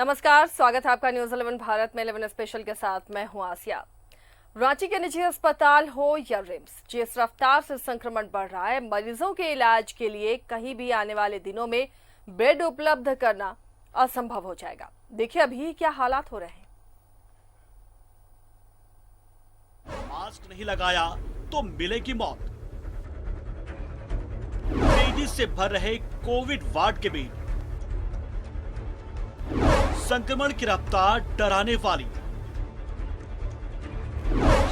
नमस्कार, स्वागत है आपका न्यूज 11 भारत में 11 स्पेशल के साथ मैं हूं आसिया। रांची के निजी अस्पताल हो या रिम्स, जिस रफ्तार से संक्रमण बढ़ रहा है, मरीजों के इलाज के लिए कहीं भी आने वाले दिनों में बेड उपलब्ध करना असंभव हो जाएगा। देखिए अभी क्या हालात हो रहे हैं। मास्क नहीं लगाया तो मिलेगी मौत। तेजी से भर रहे कोविड वार्ड के बीच संक्रमण की रफ्तार डराने वाली।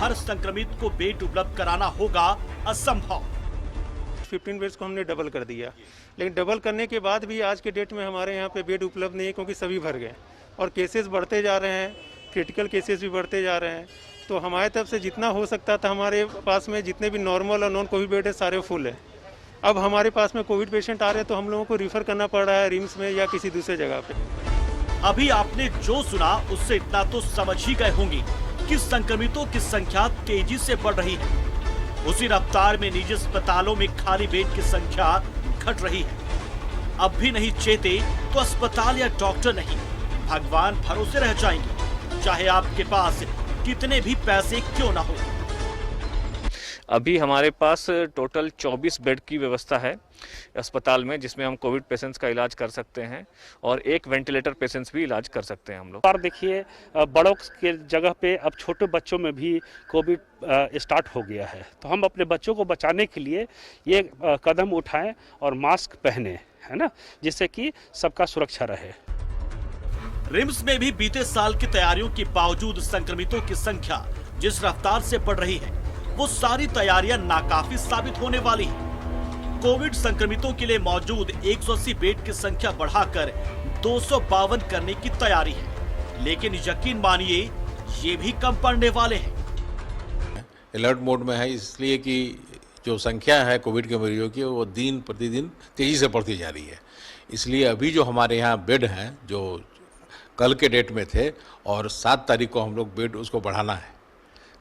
हर संक्रमित को बेड उपलब्ध कराना होगा असंभव। 15 बेड्स को हमने डबल कर दिया, लेकिन डबल करने के बाद भी आज के डेट में हमारे यहाँ पे बेड उपलब्ध नहीं है, क्योंकि सभी भर गए और केसेस बढ़ते जा रहे हैं, क्रिटिकल केसेस भी बढ़ते जा रहे हैं। तो हमारे तरफ से जितना हो सकता था, हमारे पास में जितने भी नॉर्मल और नॉन कोविड बेड है सारे फुल है। अब हमारे पास में कोविड पेशेंट आ रहे हैं तो हम लोगों को रिफर करना पड़ रहा है रिम्स में या किसी दूसरे जगह पे। अभी आपने जो सुना उससे इतना तो समझ ही गए होंगे कि संक्रमितों की संख्या तेजी से बढ़ रही है। उसी रफ्तार में निजी अस्पतालों में खाली बेड की संख्या घट रही है। अब भी नहीं चेते तो अस्पताल या डॉक्टर नहीं, भगवान भरोसे रह जाएंगे, चाहे आपके पास कितने भी पैसे क्यों ना हो। अभी हमारे पास टोटल 24 बेड की व्यवस्था है अस्पताल में, जिसमें हम कोविड पेशेंट्स का इलाज कर सकते हैं और एक वेंटिलेटर पेशेंट्स भी इलाज कर सकते हैं हम लोग। और देखिए बड़ों के जगह पे अब छोटे बच्चों में भी कोविड स्टार्ट हो गया है, तो हम अपने बच्चों को बचाने के लिए ये कदम उठाएं और मास्क पहने, है ना, जिससे कि सबका सुरक्षा रहे। रिम्स में भी बीते साल की तैयारियों के बावजूद संक्रमितों की संख्या जिस रफ्तार से बढ़ रही है, वो सारी तैयारियां नाकाफी साबित होने वाली हैं। कोविड संक्रमितों के लिए मौजूद 180 बेड की संख्या बढ़ाकर 252 करने की तैयारी है, लेकिन यकीन मानिए ये भी कम पड़ने वाले हैं। अलर्ट मोड में है, इसलिए कि जो संख्या है कोविड के मरीजों की वो दिन प्रतिदिन तेजी से बढ़ती जा रही है। इसलिए अभी जो हमारे यहाँ बेड हैं, जो कल के डेट में थे और 7 तारीख को हम लोग बेड उसको बढ़ाना है,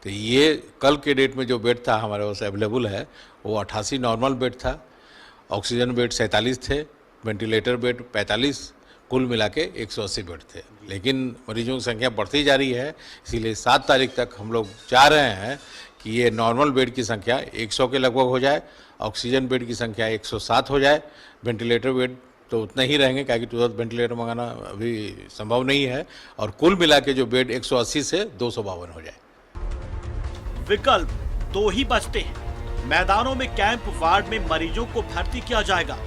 तो ये कल के डेट में जो बेड था हमारे पास अवेलेबल है वो 88 नॉर्मल बेड था, ऑक्सीजन बेड 47 थे, वेंटिलेटर बेड 45, कुल मिला के 180 बेड थे। लेकिन मरीजों की संख्या बढ़ती जा रही है, इसीलिए 7 तारीख तक हम लोग चाह रहे हैं कि ये नॉर्मल बेड की संख्या 100 के लगभग हो जाए, ऑक्सीजन बेड की संख्या 107 हो जाए, वेंटिलेटर बेड तो उतना ही रहेंगे, क्योंकि तुरंत वेंटिलेटर मंगाना अभी संभव नहीं है, और कुल मिला के जो बेड 180 से 252 हो जाए। विकल्प दो ही बचते हैं, मैदानों में कैंप वार्ड में मरीजों को भर्ती किया जाएगा,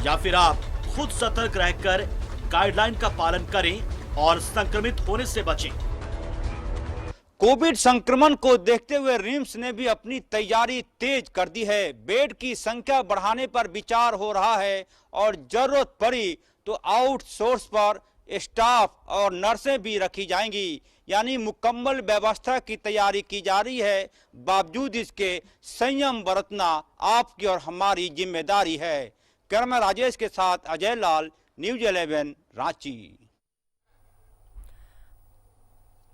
या फिर आप खुद सतर्क रहकर गाइडलाइन का पालन करें और संक्रमित होने से बचें। कोविड संक्रमण को देखते हुए रिम्स ने भी अपनी तैयारी तेज कर दी है। बेड की संख्या बढ़ाने पर विचार हो रहा है और जरूरत पड़ी तो आउटसोर्स पर स्टाफ और नर्सें भी रखी जाएंगी, यानी मुकम्मल व्यवस्था की तैयारी की जा रही है। बावजूद इसके संयम बरतना आपकी और हमारी जिम्मेदारी है। कैमरा राजेश के साथ अजय लाल, न्यूज 11 रांची।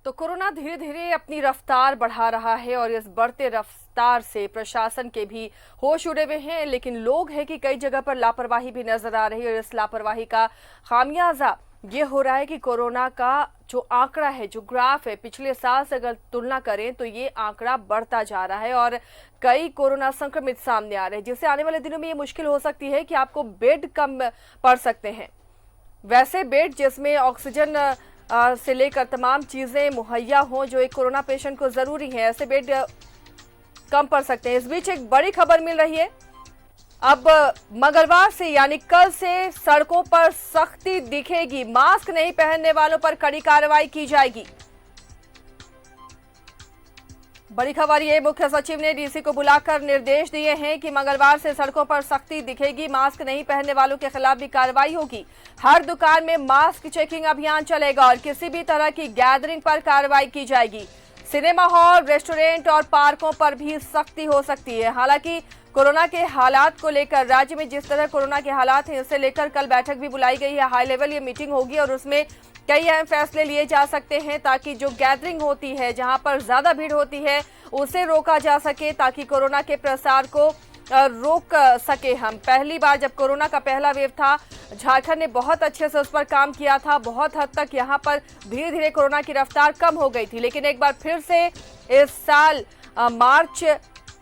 तो कोरोना धीरे धीरे अपनी रफ्तार बढ़ा रहा है और इस बढ़ते रफ्तार से प्रशासन के भी होश उड़े हुए हैं, लेकिन लोग हैं कि कई जगह पर लापरवाही भी नजर आ रही है और इस लापरवाही का खामियाजा ये हो रहा है कि कोरोना का जो आंकड़ा है, जो ग्राफ है, पिछले साल से अगर तुलना करें तो ये आंकड़ा बढ़ता जा रहा है और कई कोरोना संक्रमित सामने आ रहे हैं, जिससे आने वाले दिनों में ये मुश्किल हो सकती है कि आपको बेड कम पड़ सकते हैं। वैसे बेड जिसमें ऑक्सीजन से लेकर तमाम चीजें मुहैया हों जो एक कोरोना पेशेंट को जरूरी है, ऐसे बेड कम पड़ सकते हैं। इस बीच एक बड़ी खबर मिल रही है, अब मंगलवार से यानी कल से सड़कों पर सख्ती दिखेगी, मास्क नहीं पहनने वालों पर कड़ी कार्रवाई की जाएगी। बड़ी खबर ये, मुख्य सचिव ने डीसी को बुलाकर निर्देश दिए हैं कि मंगलवार से सड़कों पर सख्ती दिखेगी, मास्क नहीं पहनने वालों के खिलाफ भी कार्रवाई होगी। हर दुकान में मास्क चेकिंग अभियान चलेगा और किसी भी तरह की गैदरिंग पर कार्रवाई की जाएगी। सिनेमा हॉल, रेस्टोरेंट और पार्कों पर भी सख्ती हो सकती है। हालांकि कोरोना के हालात को लेकर राज्य में जिस तरह कोरोना के हालात हैं, इसे लेकर कल बैठक भी बुलाई गई है। हाई लेवल ये मीटिंग होगी और उसमें कई अहम फैसले लिए जा सकते हैं ताकि जो गैदरिंग होती है, जहां पर ज्यादा भीड़ होती है, उसे रोका जा सके, ताकि कोरोना के प्रसार को रोक सके हम। पहली बार जब कोरोना का पहला वेव था, झारखंड ने बहुत अच्छे से उस पर काम किया था। बहुत हद तक यहाँ पर धीरे धीरे कोरोना की रफ्तार कम हो गई थी, लेकिन एक बार फिर से इस साल मार्च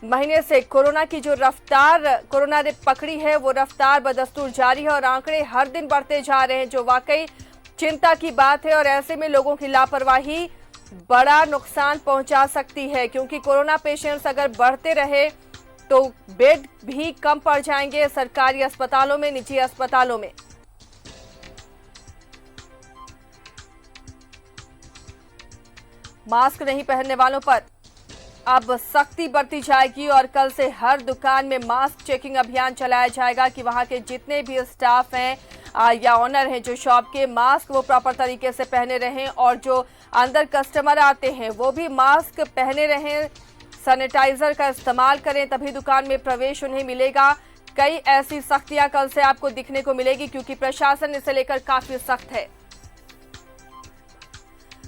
महीने से कोरोना की जो रफ्तार कोरोना ने पकड़ी है, वो रफ्तार बदस्तूर जारी है और आंकड़े हर दिन बढ़ते जा रहे हैं, जो वाकई चिंता की बात है। और ऐसे में लोगों की लापरवाही बड़ा नुकसान पहुंचा सकती है, क्योंकि कोरोना पेशेंट्स अगर बढ़ते रहे तो बेड भी कम पड़ जाएंगे सरकारी अस्पतालों में, निजी अस्पतालों में। मास्क नहीं पहनने वालों पर अब सख्ती बरती जाएगी और कल से हर दुकान में मास्क चेकिंग अभियान चलाया जाएगा कि वहां के जितने भी स्टाफ हैं या ऑनर हैं जो शॉप के, मास्क वो प्रॉपर तरीके से पहने रहें और जो अंदर कस्टमर आते हैं वो भी मास्क पहने रहें, सैनिटाइजर का इस्तेमाल करें, तभी दुकान में प्रवेश उन्हें मिलेगा। कई ऐसी सख्तियां कल से आपको दिखने को मिलेगी, क्योंकि प्रशासन इसे लेकर काफी सख्त है।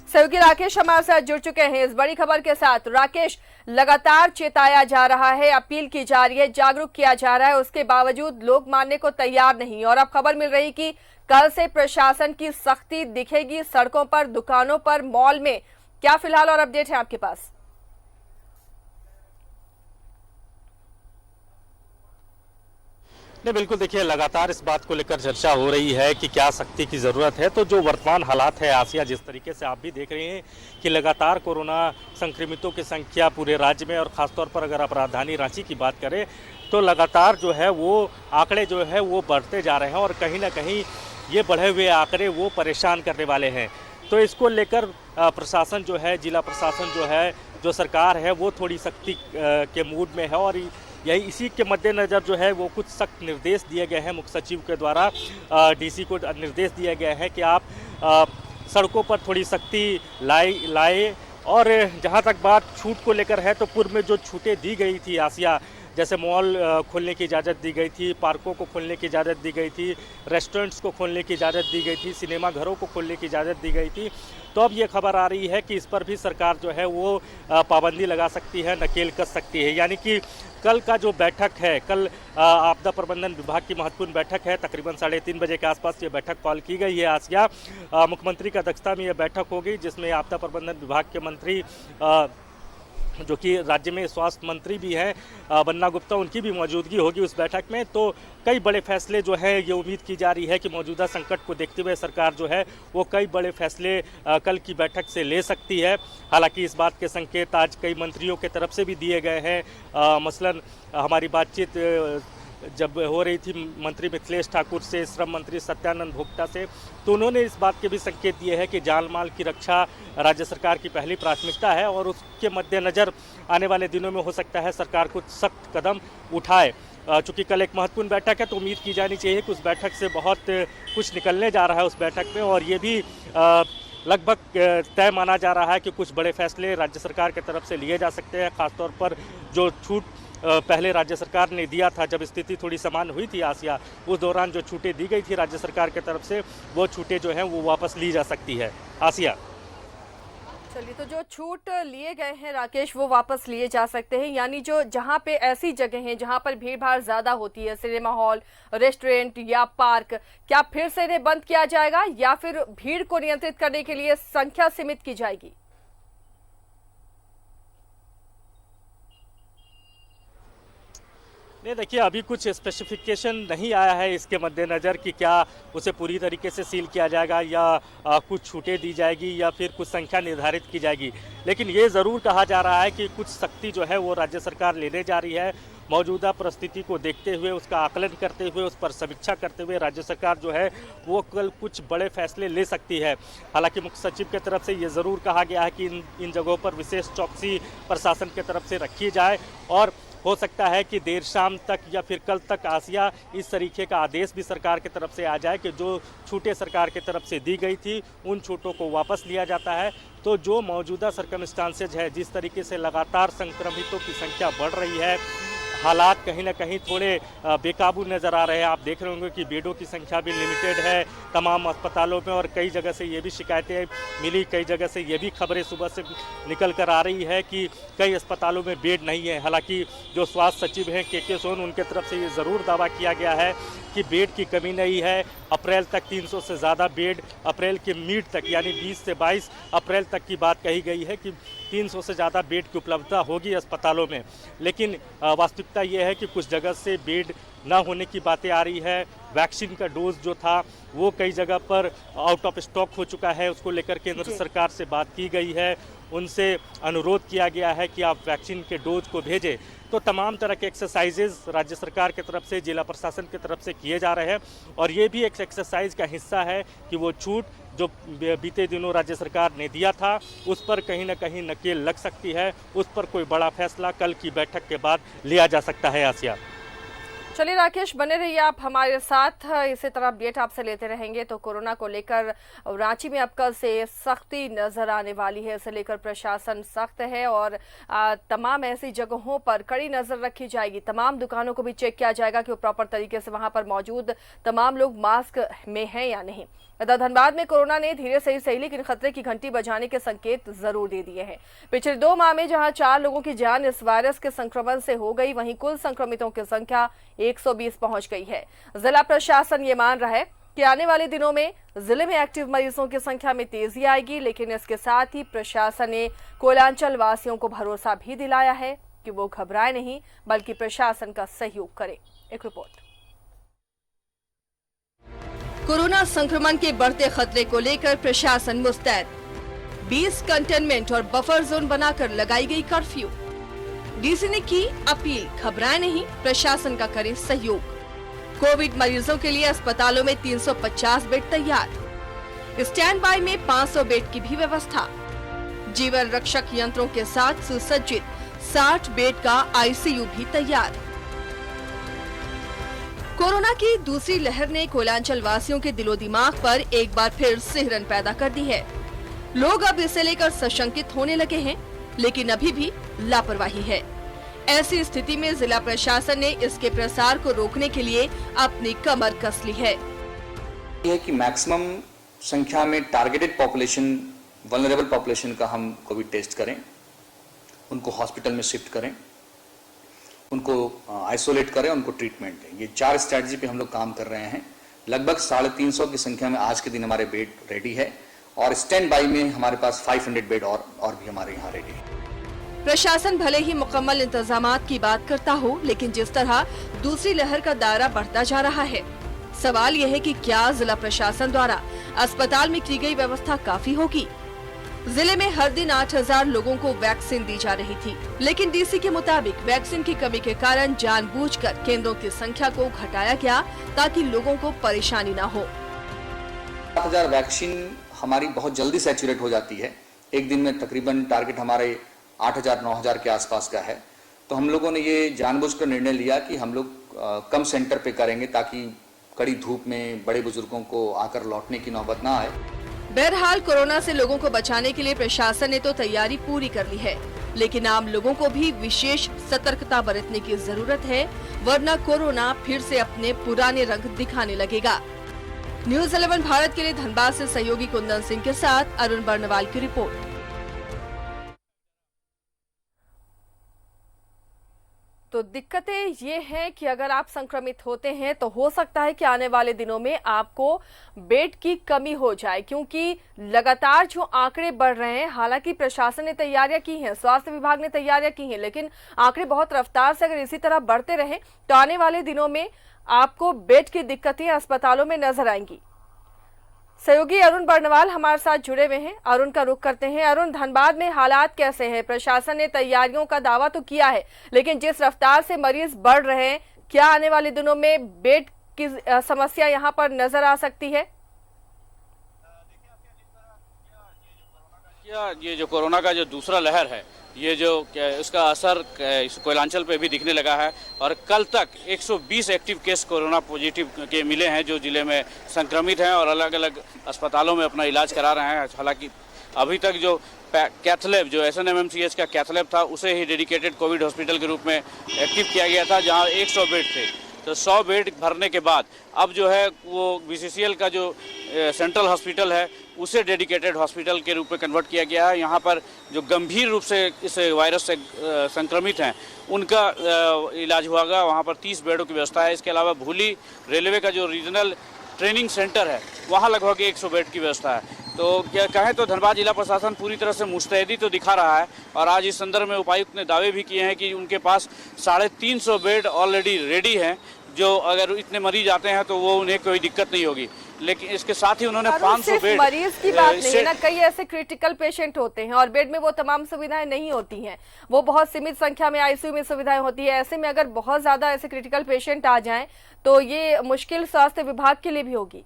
सहयोगी राकेश हमारे साथ जुड़ चुके हैं इस बड़ी खबर के साथ। राकेश, लगातार चेताया जा रहा है, अपील की जा रही है, जागरूक किया जा रहा है, उसके बावजूद लोग मानने को तैयार नहीं, और अब खबर मिल रही कि कल से प्रशासन की सख्ती दिखेगी सड़कों पर, दुकानों पर, मॉल में। क्या फिलहाल और अपडेट है आपके पास? नहीं, बिल्कुल देखिए, लगातार इस बात को लेकर चर्चा हो रही है कि क्या सख्ती की ज़रूरत है। तो जो वर्तमान हालात है आसिया, जिस तरीके से आप भी देख रहे हैं कि लगातार कोरोना संक्रमितों की संख्या पूरे राज्य में और ख़ासतौर पर अगर आप राजधानी रांची की बात करें तो लगातार जो है वो आंकड़े जो है वो बढ़ते जा रहे हैं और कहीं ना कहीं ये बढ़े हुए आंकड़े वो परेशान करने वाले हैं। तो इसको लेकर प्रशासन जो है, जिला प्रशासन जो है, जो सरकार है, वो थोड़ी सख्ती के मूड में है और यही इसी के मद्देनज़र जो है वो कुछ सख्त निर्देश दिए गए हैं मुख्य सचिव के द्वारा। डीसी को निर्देश दिए गए हैं कि आप सड़कों पर थोड़ी सख्ती लाए। और जहां तक बात छूट को लेकर है तो पूर्व में जो छूटें दी गई थी आसिया, जैसे मॉल खोलने की इजाज़त दी गई थी, पार्कों को खोलने की इजाज़त दी गई थी, रेस्टोरेंट्स को खोलने की इजाज़त दी गई थी, सिनेमा घरों को खोलने की इजाज़त दी गई थी, तो अब ये खबर आ रही है कि इस पर भी सरकार जो है वो पाबंदी लगा सकती है, नकेल कस सकती है। यानी कि कल का जो बैठक है, कल आपदा प्रबंधन विभाग की महत्वपूर्ण बैठक है, तकरीबन 3:30 बजे के आसपास ये बैठक कॉल की गई है आसिया। मुख्यमंत्री की अध्यक्षता में ये बैठक होगी, जिसमें आपदा प्रबंधन विभाग के मंत्री जो कि राज्य में स्वास्थ्य मंत्री भी हैं बन्ना गुप्ता, उनकी भी मौजूदगी होगी उस बैठक में। तो कई बड़े फैसले जो है, ये उम्मीद की जा रही है कि मौजूदा संकट को देखते हुए सरकार जो है वो कई बड़े फैसले कल की बैठक से ले सकती है। हालांकि इस बात के संकेत आज कई मंत्रियों के तरफ से भी दिए गए हैं। मसलन हमारी बातचीत जब हो रही थी मंत्री मिथिलेश ठाकुर से, श्रम मंत्री सत्यानंद भोक्ता से, तो उन्होंने इस बात के भी संकेत दिए हैं कि जान माल की रक्षा राज्य सरकार की पहली प्राथमिकता है और उसके मद्देनज़र आने वाले दिनों में हो सकता है सरकार कुछ सख्त कदम उठाए। चूँकि कल एक महत्वपूर्ण बैठक है तो उम्मीद की जानी चाहिए कि उस बैठक से बहुत कुछ निकलने जा रहा है उस बैठक में, और ये भी लगभग तय माना जा रहा है कि कुछ बड़े फैसले राज्य सरकार की तरफ से लिए जा सकते हैं। खासतौर पर जो छूट पहले राज्य सरकार ने दिया था, जब स्थिति थोड़ी सामान्य हुई थी आसिया, उस दौरान जो छूटें दी गई थी राज्य सरकार की तरफ से, वो छूटें जो हैं वो वापस ली जा सकती है आसिया। चलिए, तो जो छूट लिए गए हैं राकेश, वो वापस लिए जा सकते हैं। यानी जो जहां पे ऐसी जगह हैं जहां पर भीड़ भाड़ ज्यादा होती है, सिनेमा हॉल, रेस्टोरेंट या पार्क, क्या फिर से इन्हें बंद किया जाएगा या फिर भीड़ को नियंत्रित करने के लिए संख्या सीमित की जाएगी? नहीं, देखिए, अभी कुछ स्पेसिफिकेशन नहीं आया है इसके मद्देनज़र कि क्या उसे पूरी तरीके से सील किया जाएगा या कुछ छूटें दी जाएगी या फिर कुछ संख्या निर्धारित की जाएगी। लेकिन ये ज़रूर कहा जा रहा है कि कुछ सख्ती जो है वो राज्य सरकार लेने जा रही है। मौजूदा परिस्थिति को देखते हुए, उसका आकलन करते हुए, उस पर समीक्षा करते हुए राज्य सरकार जो है वो कल कुछ बड़े फैसले ले सकती है। हालांकि मुख्य सचिव की तरफ से ये ज़रूर कहा गया है कि इन जगहों पर विशेष चौकसी प्रशासन की तरफ से रखी जाए और हो सकता है कि देर शाम तक या फिर कल तक आसिया इस तरीके का आदेश भी सरकार की तरफ से आ जाए कि जो छूटें सरकार की तरफ से दी गई थी उन छूटों को वापस लिया जाता है। तो जो मौजूदा सर्कमस्टांसेज है, जिस तरीके से लगातार संक्रमितों की संख्या बढ़ रही है, हालात कहीं ना कहीं थोड़े बेकाबू नज़र आ रहे हैं। आप देख रहे होंगे कि बेडों की संख्या भी लिमिटेड है तमाम अस्पतालों में, और कई जगह से ये भी शिकायतें मिली, कई जगह से ये भी खबरें सुबह से निकल कर आ रही है कि कई अस्पतालों में बेड नहीं है। हालांकि जो स्वास्थ्य सचिव हैं के सोन, उनके तरफ से ये ज़रूर दावा किया गया है कि बेड की कमी नहीं है। अप्रैल तक 300 से ज़्यादा बेड, अप्रैल के मिड तक यानी 20 से 22 अप्रैल तक की बात कही गई है कि 300 से ज़्यादा बेड की उपलब्धता होगी अस्पतालों में। लेकिन वास्तविकता ये है कि कुछ जगह से बेड ना होने की बातें आ रही है। वैक्सीन का डोज जो था वो कई जगह पर आउट ऑफ स्टॉक हो चुका है, उसको लेकर केंद्र सरकार से बात की गई है, उनसे अनुरोध किया गया है कि आप वैक्सीन के डोज को भेजें। तो तमाम तरह के एक्सरसाइजेज राज्य सरकार की तरफ से, जिला प्रशासन की तरफ से किए जा रहे हैं, और ये भी एक एक्सरसाइज का हिस्सा है कि वो छूट जो बीते दिनों राज्य सरकार ने दिया था उस पर कहीं ना कहीं नकेल लग सकती है। उस पर कोई बड़ा फैसला कल की बैठक के बाद लिया जा सकता है। आसिया, चलिए राकेश, बने रहिए आप हमारे साथ, इसी तरह अपडेट आपसे लेते रहेंगे। तो कोरोना को लेकर रांची में अब कल से सख्ती नजर आने वाली है, इसे लेकर प्रशासन सख्त है और तमाम ऐसी जगहों पर कड़ी नजर रखी जाएगी। तमाम दुकानों को भी चेक किया जाएगा कि वो प्रॉपर तरीके से वहां पर मौजूद तमाम लोग मास्क में हैं या नहीं। इधर धनबाद में कोरोना ने धीरे से ही सही लेकिन खतरे की घंटी बजाने के संकेत जरूर दे दिए हैं। पिछले 2 माह में जहां 4 लोगों की जान इस वायरस के संक्रमण से हो गई, वहीं कुल संक्रमितों की संख्या 120 पहुंच गई है। जिला प्रशासन ये मान रहा है कि आने वाले दिनों में जिले में एक्टिव मरीजों की संख्या में तेजी आएगी, लेकिन इसके साथ ही प्रशासन ने कोयलांचल वासियों को भरोसा भी दिलाया है कि वो घबराए नहीं बल्कि प्रशासन का सहयोग करें। एक रिपोर्ट। कोरोना संक्रमण के बढ़ते खतरे को लेकर प्रशासन मुस्तैद। 20 कंटेनमेंट और बफर जोन बनाकर लगाई गई कर्फ्यू। डीसी ने की अपील, घबराए नहीं, प्रशासन का करें सहयोग। कोविड मरीजों के लिए अस्पतालों में 350 बेड तैयार। स्टैंड बाय में 500 बेड की भी व्यवस्था। जीवन रक्षक यंत्रों के साथ सुसज्जित 60 बेड का आईसीयू भी तैयार। कोरोना की दूसरी लहर ने कोयलांचल वासियों के दिलो दिमाग पर एक बार फिर सिहरन पैदा कर दी है। लोग अब इसे लेकर सशंकित होने लगे हैं, लेकिन अभी भी लापरवाही है। ऐसी स्थिति में जिला प्रशासन ने इसके प्रसार को रोकने के लिए अपनी कमर कस ली है। यह कि मैक्सिमम संख्या में टारगेटेड पॉपुलेशन, वल्नरेबल पॉपुलेशन का हम कोविड टेस्ट करें, उनको हॉस्पिटल में शिफ्ट करें, उनको आइसोलेट करें, उनको ट्रीटमेंट दें। ये 4 स्ट्रैटेजी पे हम लोग काम कर रहे हैं। लगभग 350 की संख्या में आज के दिन हमारे बेड रेडी है और स्टैंड बाई में हमारे पास 500 बेड और भी हमारे यहाँ रेडी है। प्रशासन भले ही मुकम्मल इंतजामात की बात करता हो, लेकिन जिस तरह दूसरी लहर का दायरा बढ़ता जा रहा है, सवाल यह है कि क्या जिला प्रशासन द्वारा अस्पताल में की गई व्यवस्था काफी होगी। जिले में हर दिन 8000 लोगों को वैक्सीन दी जा रही थी, लेकिन डीसी के मुताबिक वैक्सीन की कमी के कारण जानबूझकर केंद्रों की संख्या को घटाया गया ताकि लोगों को परेशानी न हो। 7000 वैक्सीन हमारी बहुत जल्दी सैचुरेट हो जाती है। एक दिन में तकरीबन टारगेट हमारे 8000-9000 के आसपास का है। तो हम लोगों ने ये जानबूझकर निर्णय लिया कि हम लोग कम सेंटर पे करेंगे ताकि कड़ी धूप में बड़े बुजुर्गों को आकर लौटने की नौबत ना आए। बहरहाल कोरोना से लोगों को बचाने के लिए प्रशासन ने तो तैयारी पूरी कर ली है, लेकिन आम लोगों को भी विशेष सतर्कता बरतने की जरूरत है, वरना कोरोना फिर से अपने पुराने रंग दिखाने लगेगा। न्यूज़ 11 भारत के लिए धनबाद से सहयोगी कुंदन सिंह के साथ अरुण बर्नवाल की रिपोर्ट। तो दिक्कतें ये हैं कि अगर आप संक्रमित होते हैं तो हो सकता है कि आने वाले दिनों में आपको बेड की कमी हो जाए, क्योंकि लगातार जो आंकड़े बढ़ रहे हैं। हालांकि प्रशासन ने तैयारियां की हैं, स्वास्थ्य विभाग ने तैयारियां की हैं, लेकिन आंकड़े बहुत रफ्तार से अगर इसी तरह बढ़ते रहे तो आने वाले दिनों में आपको बेड की दिक्कतें अस्पतालों में नजर आएंगी। सहयोगी अरुण बर्नवाल हमारे साथ जुड़े हुए हैं, अरुण का रुख करते हैं। अरुण, धनबाद में हालात कैसे हैं? प्रशासन ने तैयारियों का दावा तो किया है, लेकिन जिस रफ्तार से मरीज बढ़ रहे हैं, क्या आने वाले दिनों में बेड की समस्या यहां पर नजर आ सकती है? ये जो कोरोना का जो दूसरा लहर है, ये जो उसका असर कोयलांचल पे भी दिखने लगा है और कल तक 120 एक्टिव केस कोरोना पॉजिटिव के मिले हैं जो जिले में संक्रमित हैं और अलग अलग अस्पतालों में अपना इलाज करा रहे हैं। हालांकि अभी तक जो कैथलैब जो SNMMCH का कैथलैब था उसे ही डेडिकेटेड कोविड हॉस्पिटल के रूप में एक्टिव किया गया था, जहां 100 बेड थे। तो 100 बेड भरने के बाद अब जो है वो BCCL का जो सेंट्रल हॉस्पिटल है उसे डेडिकेटेड हॉस्पिटल के रूप में कन्वर्ट किया गया है। यहाँ पर जो गंभीर रूप से इस वायरस से संक्रमित हैं उनका इलाज होगा। वहाँ पर 30 बेडों की व्यवस्था है। इसके अलावा भूली रेलवे का जो रीजनल ट्रेनिंग सेंटर है वहाँ लगभग 100 बेड की व्यवस्था है। तो क्या कहें तो धनबाद जिला प्रशासन पूरी तरह से मुस्तैदी तो दिखा रहा है और आज इस संदर्भ में उपायुक्त ने दावे भी किए हैं कि उनके पास 350 बेड ऑलरेडी रेडी हैं, जो अगर इतने मरीज आते हैं तो वो उन्हें कोई दिक्कत नहीं होगी। लेकिन इसके साथ ही उन्होंने 500 बेड, मरीज की बात नहीं है ना, कई ऐसे क्रिटिकल पेशेंट होते हैं और बेड में वो तमाम सुविधाएं नहीं होती हैं, वो बहुत सीमित संख्या में ICU में सुविधाएं होती है। ऐसे में अगर बहुत ज्यादा ऐसे क्रिटिकल पेशेंट आ जाएं तो ये मुश्किल स्वास्थ्य विभाग के लिए भी होगी।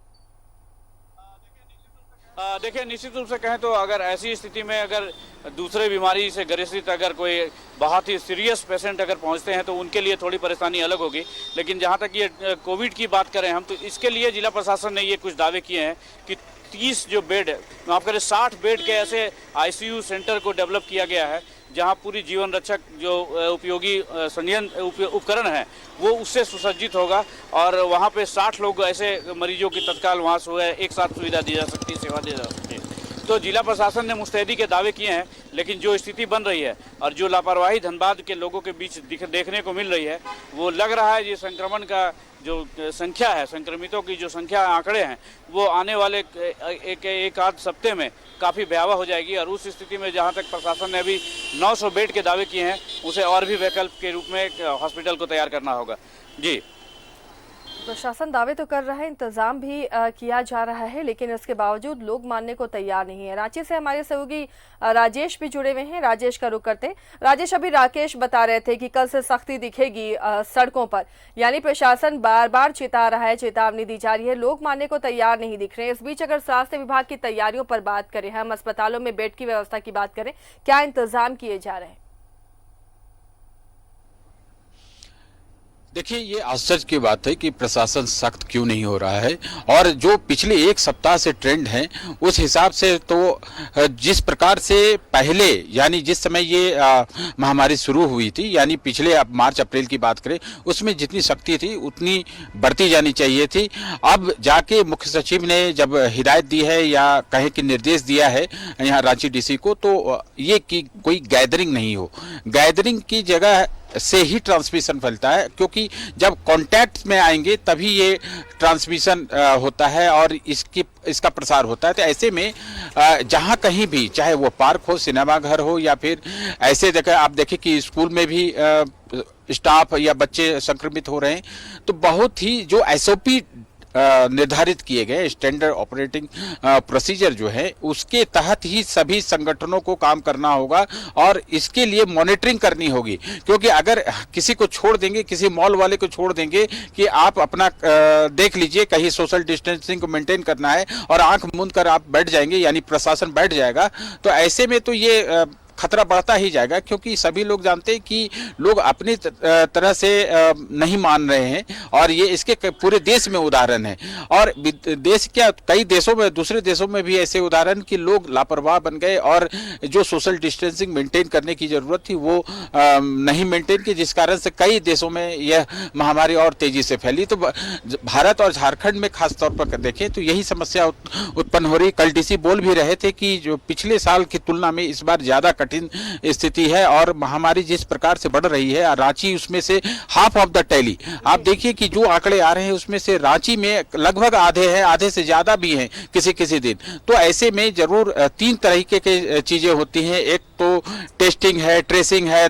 देखिए, निश्चित रूप से कहें तो अगर ऐसी स्थिति में अगर दूसरे बीमारी से ग्रसित अगर कोई बहुत ही सीरियस पेशेंट अगर पहुंचते हैं तो उनके लिए थोड़ी परेशानी अलग होगी। लेकिन जहां तक ये कोविड की बात करें हम, तो इसके लिए जिला प्रशासन ने ये कुछ दावे किए हैं कि 30 जो बेड, माफ करें 60 बेड के ऐसे ICU सेंटर को डेवलप किया गया है जहां पूरी जीवन रक्षक जो उपयोगी उपकरण है वो उससे सुसज्जित होगा और वहां पे 60 लोग ऐसे मरीजों की तत्काल वहां एक साथ सुविधा दी जा सकती है, सेवा दी जा सकती है। तो जिला प्रशासन ने मुस्तैदी के दावे किए हैं, लेकिन जो स्थिति बन रही है और जो लापरवाही धनबाद के लोगों के बीच देखने को मिल रही है, वो लग रहा है ये संक्रमण का जो संख्या है, संक्रमितों की जो संख्या आंकड़े हैं, वो आने वाले एक आध सप्ताह में काफ़ी भयावह हो जाएगी। और उस स्थिति में जहां तक प्रशासन ने अभी 900 बेड के दावे किए हैं, उसे और भी वैकल्प के रूप में हॉस्पिटल को तैयार करना होगा। जी, प्रशासन दावे तो कर रहा है, इंतजाम भी किया जा रहा है, लेकिन इसके बावजूद लोग मानने को तैयार नहीं है। रांची से हमारे सहयोगी राजेश भी जुड़े हुए हैं, राजेश का रुख करते। राजेश, अभी राकेश बता रहे थे कि कल से सख्ती दिखेगी सड़कों पर, यानी प्रशासन बार बार चेता रहा है, चेतावनी दी जा रही है, लोग मानने को तैयार नहीं दिख रहे हैं। इस बीच अगर स्वास्थ्य विभाग की तैयारियों पर बात करें, हम अस्पतालों में बेड की व्यवस्था की बात करें, क्या इंतजाम किए जा रहे हैं? देखिए, ये आश्चर्य की बात है कि प्रशासन सख्त क्यों नहीं हो रहा है। और जो पिछले एक सप्ताह से ट्रेंड है उस हिसाब से तो जिस प्रकार से पहले, यानी जिस समय ये महामारी शुरू हुई थी, यानी पिछले मार्च अप्रैल की बात करें, उसमें जितनी सख्ती थी उतनी बढ़ती जानी चाहिए थी। अब जाके मुख्य सचिव ने जब हिदायत दी है या कहे कि निर्देश दिया है यहाँ रांची DC को, तो ये कि कोई गैदरिंग नहीं हो। गैदरिंग की जगह से ही ट्रांसमिशन फैलता है, क्योंकि जब कांटेक्ट में आएंगे तभी ये ट्रांसमिशन होता है और इसका प्रसार होता है। तो ऐसे में जहाँ कहीं भी, चाहे वो पार्क हो, सिनेमा घर हो, या फिर ऐसे जगह आप देखें कि स्कूल में भी स्टाफ या बच्चे संक्रमित हो रहे हैं, तो बहुत ही जो SOP निर्धारित किए गए स्टैंडर्ड ऑपरेटिंग प्रोसीजर जो है, उसके तहत ही सभी संगठनों को काम करना होगा और इसके लिए मॉनिटरिंग करनी होगी। क्योंकि अगर किसी को छोड़ देंगे, किसी मॉल वाले को छोड़ देंगे कि आप अपना देख लीजिए, कहीं सोशल डिस्टेंसिंग को मेंटेन करना है, और आंख मूंद कर आप बैठ जाएंगे, यानी प्रशासन बैठ जाएगा, तो ऐसे में तो ये खतरा बढ़ता ही जाएगा। क्योंकि सभी लोग जानते हैं कि लोग अपनी तरह से नहीं मान रहे हैं, और ये इसके पूरे देश में उदाहरण है। और देश क्या, कई देशों में, दूसरे देशों में भी ऐसे उदाहरण कि लोग लापरवाह बन गए और जो सोशल डिस्टेंसिंग मेंटेन करने की जरूरत थी वो नहीं मेंटेन की, जिस कारण से कई देशों में यह महामारी और तेजी से फैली। तो भारत और झारखंड में खास तौर पर देखें तो यही समस्या उत्पन्न हो रही। कल DC बोल भी रहे थे कि जो पिछले साल की तुलना में इस बार ज्यादा कठिन स्थिति है और महामारी जिस प्रकार से बढ़ रही है, रांची उसमें से हाफ ऑफ द टैली। आप देखिए कि जो आंकड़े आ रहे हैं उसमें से रांची में लगभग आधे हैं, आधे से ज्यादा भी हैं किसी दिन। तो ऐसे में जरूर 3 तरीके की चीजें होती हैं। एक तो टेस्टिंग है, ट्रेसिंग है,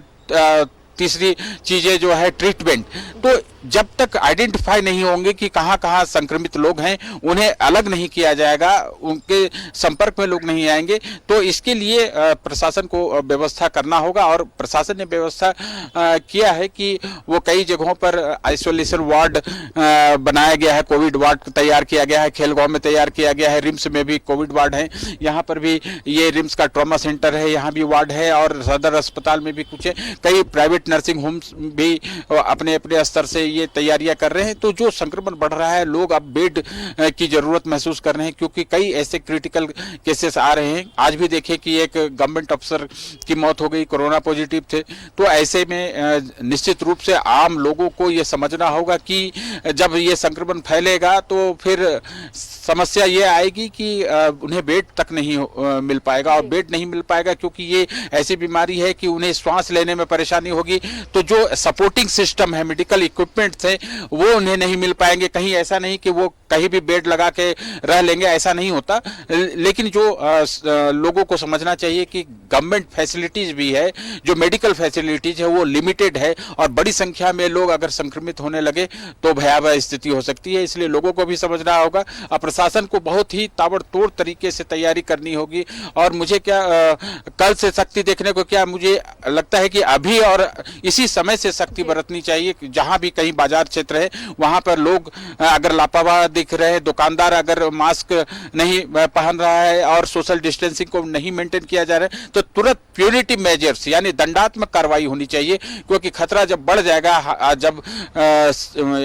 तीसरी चीजें जो है ट्रीटमेंट। तो जब तक आइडेंटिफाई नहीं होंगे कि कहां कहां संक्रमित लोग हैं, उन्हें अलग नहीं किया जाएगा, उनके संपर्क में लोग नहीं आएंगे, तो इसके लिए प्रशासन को व्यवस्था करना होगा। और प्रशासन ने व्यवस्था किया है कि वो कई जगहों पर आइसोलेशन वार्ड बनाया गया है, कोविड वार्ड तैयार किया गया है, खेलगांव में तैयार किया गया है, रिम्स में भी कोविड वार्ड है, यहाँ पर भी ये रिम्स का ट्रॉमा सेंटर है, यहाँ भी वार्ड है, और सदर अस्पताल में भी कुछ है। कई प्राइवेट नर्सिंग होम्स भी अपने अपने स्तर से ये तैयारियां कर रहे हैं, तो जो संक्रमण बढ़ रहा है, लोग अब बेड की जरूरत महसूस कर रहे हैं, क्योंकि कई ऐसे क्रिटिकल केसेस आ रहे हैं। आज भी देखे कि एक गवर्नमेंट अफसर की मौत हो गई, कोरोना पॉजिटिव थे। तो ऐसे में निश्चित रूप से आम लोगों को ये समझना होगा कि जब ये संक्रमण फैलेगा तो फिर समस्या ये आएगी कि उन्हें बेड तक नहीं मिल पाएगा, और बेड नहीं मिल पाएगा क्योंकि ये ऐसी बीमारी है कि उन्हें श्वास लेने में परेशानी होगी। तो जो सपोर्टिंग सिस्टम है, मेडिकल इक्विपमेंट्स है, वो उन्हें नहीं मिल पाएंगे। कहीं ऐसा नहीं कि वो कहीं भी बेड लगा के रह लेंगे, ऐसा नहीं होता। लेकिन जो लोगों को समझना चाहिए कि गवर्नमेंट फैसिलिटीज भी है, जो मेडिकल फैसिलिटीज है वो लिमिटेड है, और बड़ी संख्या में लोग अगर संक्रमित होने लगे तो भयावह स्थिति हो सकती है। इसलिए लोगों को भी समझना होगा, और प्रशासन को बहुत ही ताबड़तोड़ तरीके से तैयारी करनी होगी। और मुझे कल से सख्ती देखने को मुझे लगता है कि अभी और इसी समय से सख्ती बरतनी चाहिए। जहां भी कहीं बाजार क्षेत्र है वहां पर लोग अगर लापरवाह दिख रहे हैं, दुकानदार अगर मास्क नहीं पहन रहा है और सोशल डिस्टेंसिंग को नहीं मेंटेन किया जा रहा है, तो तुरंत प्यूनिटिव मेजर्स यानी दंडात्मक कार्रवाई होनी चाहिए। क्योंकि खतरा जब बढ़ जाएगा, जब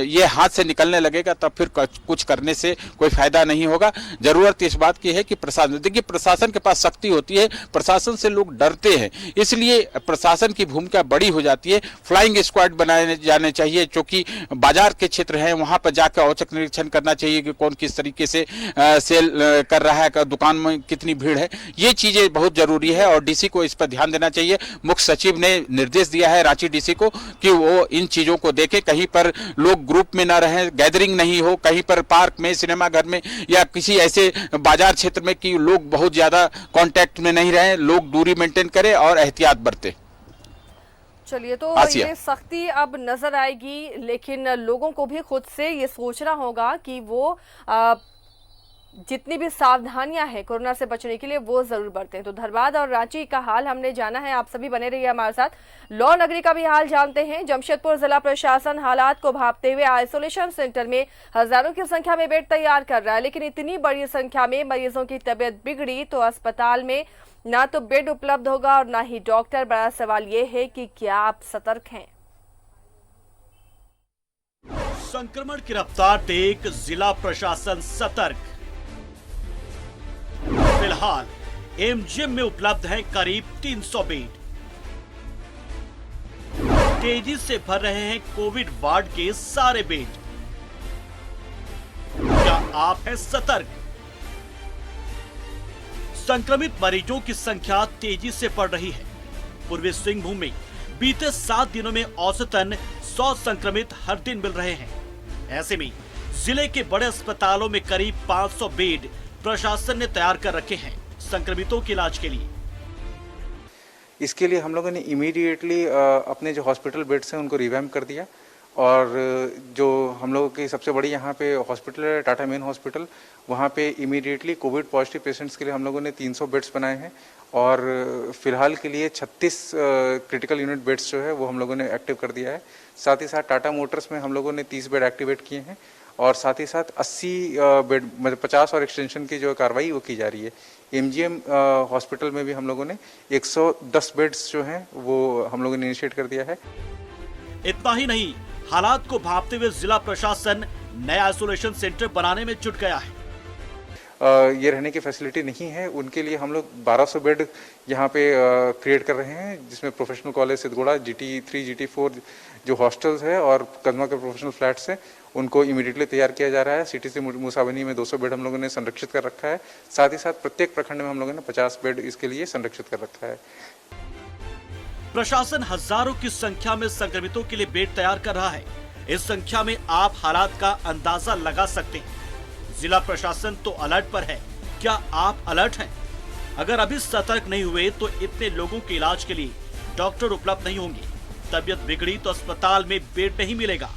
ये हाथ से निकलने लगेगा, तब फिर कुछ करने से कोई फायदा नहीं होगा। जरूरत इस बात की है कि प्रशासन के पास शक्ति होती है, प्रशासन से लोग डरते हैं, इसलिए प्रशासन की भूमिका बड़ी हो जाती है। फ्लाइंग स्क्वाड बनाए जाने चाहिए, जो कि बाजार के क्षेत्र हैं वहां पर जाकर औचक निरीक्षण करना चाहिए कि कौन किस तरीके से सेल कर रहा है, दुकान में कितनी भीड़ है। ये चीजें बहुत जरूरी है और डीसी को इस पर ध्यान देना चाहिए। मुख्य सचिव ने निर्देश दिया है रांची डीसी को कि वो इन चीजों को देखे, कहीं पर लोग ग्रुप में ना रहें, गैदरिंग नहीं हो, कहीं पर पार्क में, सिनेमा घर में या किसी ऐसे बाजार क्षेत्र में कि लोग बहुत ज्यादा कांटेक्ट में नहीं रहें, लोग दूरी मेंटेन करें और एहतियात बरतें। चलिए, तो ये सख्ती अब नजर आएगी, लेकिन लोगों को भी खुद से ये सोचना होगा कि वो जितनी भी सावधानियां हैं कोरोना से बचने के लिए वो जरूर बरतें। तो धनबाद और रांची का हाल हमने जाना है, आप सभी बने रहिए हमारे साथ। लौ नगरी का भी हाल जानते हैं। जमशेदपुर जिला प्रशासन हालात को भांपते हुए आइसोलेशन सेंटर में हजारों की संख्या में बेड तैयार कर रहा है, लेकिन इतनी बड़ी संख्या में मरीजों की तबीयत बिगड़ी तो अस्पताल में ना तो बेड उपलब्ध होगा और ना ही डॉक्टर। बड़ा सवाल ये है कि क्या आप सतर्क हैं? संक्रमण की रफ्तार देख जिला प्रशासन सतर्क। फिलहाल एमजीएम में उपलब्ध है करीब 300 बेड। तेजी से भर रहे हैं कोविड वार्ड के सारे बेड। क्या आप हैं सतर्क? संक्रमित मरीजों की संख्या तेजी से बढ़ रही है। पूर्वी सिंहभूम में बीते 7 दिनों में औसतन 100 संक्रमित हर दिन मिल रहे हैं। ऐसे में जिले के बड़े अस्पतालों में करीब 500 बेड प्रशासन ने तैयार कर रखे हैं संक्रमितों के इलाज के लिए। इसके लिए हम लोगों ने इमीडिएटली अपने जो हॉस्पिटल बेड्स हैं उनको रिवैम्प कर दिया, और जो हम लोगों की सबसे बड़ी यहाँ पे हॉस्पिटल है टाटा मेन हॉस्पिटल, वहाँ पे इमीडिएटली कोविड पॉजिटिव पेशेंट्स के लिए हम लोगों ने 300 बेड्स बनाए हैं, और फिलहाल के लिए 36 क्रिटिकल यूनिट बेड्स जो है वो हम लोगों ने एक्टिव कर दिया है। साथ ही साथ टाटा मोटर्स में हम लोगों ने 30 बेड एक्टिवेट किए हैं, और साथ ही साथ 80 बेड मतलब 50 और एक्सटेंशन की जो कार्रवाई वो की जा रही है। एमजीएम हॉस्पिटल में भी हम लोगों ने 110 बेड्स जो हैं वो हम लोगों ने इनिशिएट कर दिया है। इतना ही नहीं, हालात को भांपते हुए जिला प्रशासन नया आइसोलेशन सेंटर बनाने में जुट गया है। ये रहने की फैसिलिटी नहीं है, उनके लिए हम लोग 1200 बेड यहाँ पे क्रिएट कर रहे हैं, जिसमें professional college Sidhgora, GT3, GT4 जो हॉस्टल्स है और कदमा के प्रोफेशनल फ्लैट्स हैं उनको इमीडिएटली तैयार किया जा रहा है। CTC मूसाबनी में 200 बेड हम लोगों ने संरक्षित कर रखा है। साथ ही साथ प्रत्येक प्रखंड में हम लोगों ने 50 बेड इसके लिए संरक्षित कर रखा है। प्रशासन हजारों की संख्या में संक्रमितों के लिए बेड तैयार कर रहा है। इस संख्या में आप हालात का अंदाजा लगा सकते हैं। जिला प्रशासन तो अलर्ट पर है, क्या आप अलर्ट हैं? अगर अभी सतर्क नहीं हुए तो इतने लोगों के इलाज के लिए डॉक्टर उपलब्ध नहीं होंगे, तबीयत बिगड़ी तो अस्पताल में बेड नहीं मिलेगा,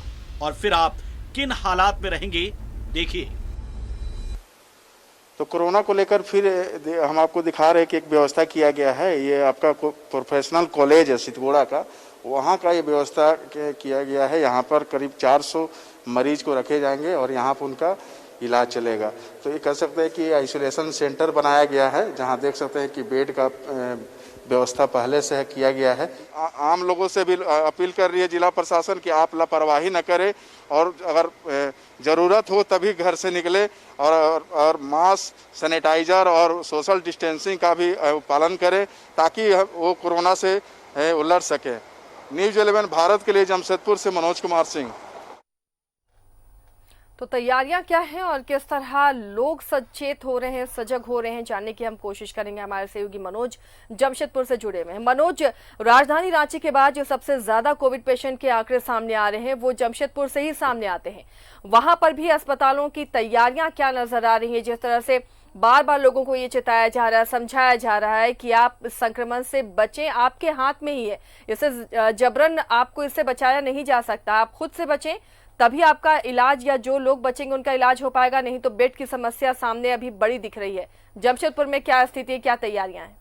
और फिर आप किन हालात में रहेंगे देखिए। तो कोरोना को लेकर फिर हम आपको दिखा रहे हैं कि एक व्यवस्था किया गया है। ये आपका प्रोफेशनल कॉलेज है सिद्धगोड़ा का, वहाँ का ये व्यवस्था किया गया है। यहाँ पर करीब 400 मरीज को रखे जाएंगे और यहाँ पर उनका इलाज चलेगा। तो ये कह सकते हैं कि आइसोलेशन सेंटर बनाया गया है, जहाँ देख सकते हैं कि बेड का व्यवस्था पहले से किया गया है। आम लोगों से भी अपील कर रही है जिला प्रशासन कि आप लापरवाही न करें और अगर ज़रूरत हो तभी घर से निकले और मास्क, सैनिटाइजर और सोशल डिस्टेंसिंग का भी पालन करें ताकि वो कोरोना से लड़ सके। न्यूज़ 11 भारत के लिए जमशेदपुर से मनोज कुमार सिंह। तो तैयारियां क्या हैं और किस तरह लोग सचेत हो रहे हैं, सजग हो रहे हैं, जानने की हम कोशिश करेंगे। हमारे सहयोगी मनोज जमशेदपुर से जुड़े हुए हैं। मनोज, राजधानी रांची के बाद जो सबसे ज्यादा कोविड पेशेंट के आंकड़े सामने आ रहे हैं वो जमशेदपुर से ही सामने आते हैं। वहां पर भी अस्पतालों की तैयारियां क्या नजर आ रही है? जिस तरह से बार बार लोगों को ये चिताया जा रहा है, समझाया जा रहा है कि आप संक्रमण से बचें, आपके हाथ में ही है, इसे जबरन आपको इससे बचाया नहीं जा सकता, आप खुद से बचें तभी आपका इलाज या जो लोग बचेंगे उनका इलाज हो पाएगा, नहीं तो बेड की समस्या सामने अभी बड़ी दिख रही है। जमशेदपुर में क्या स्थिति है, क्या तैयारियां हैं?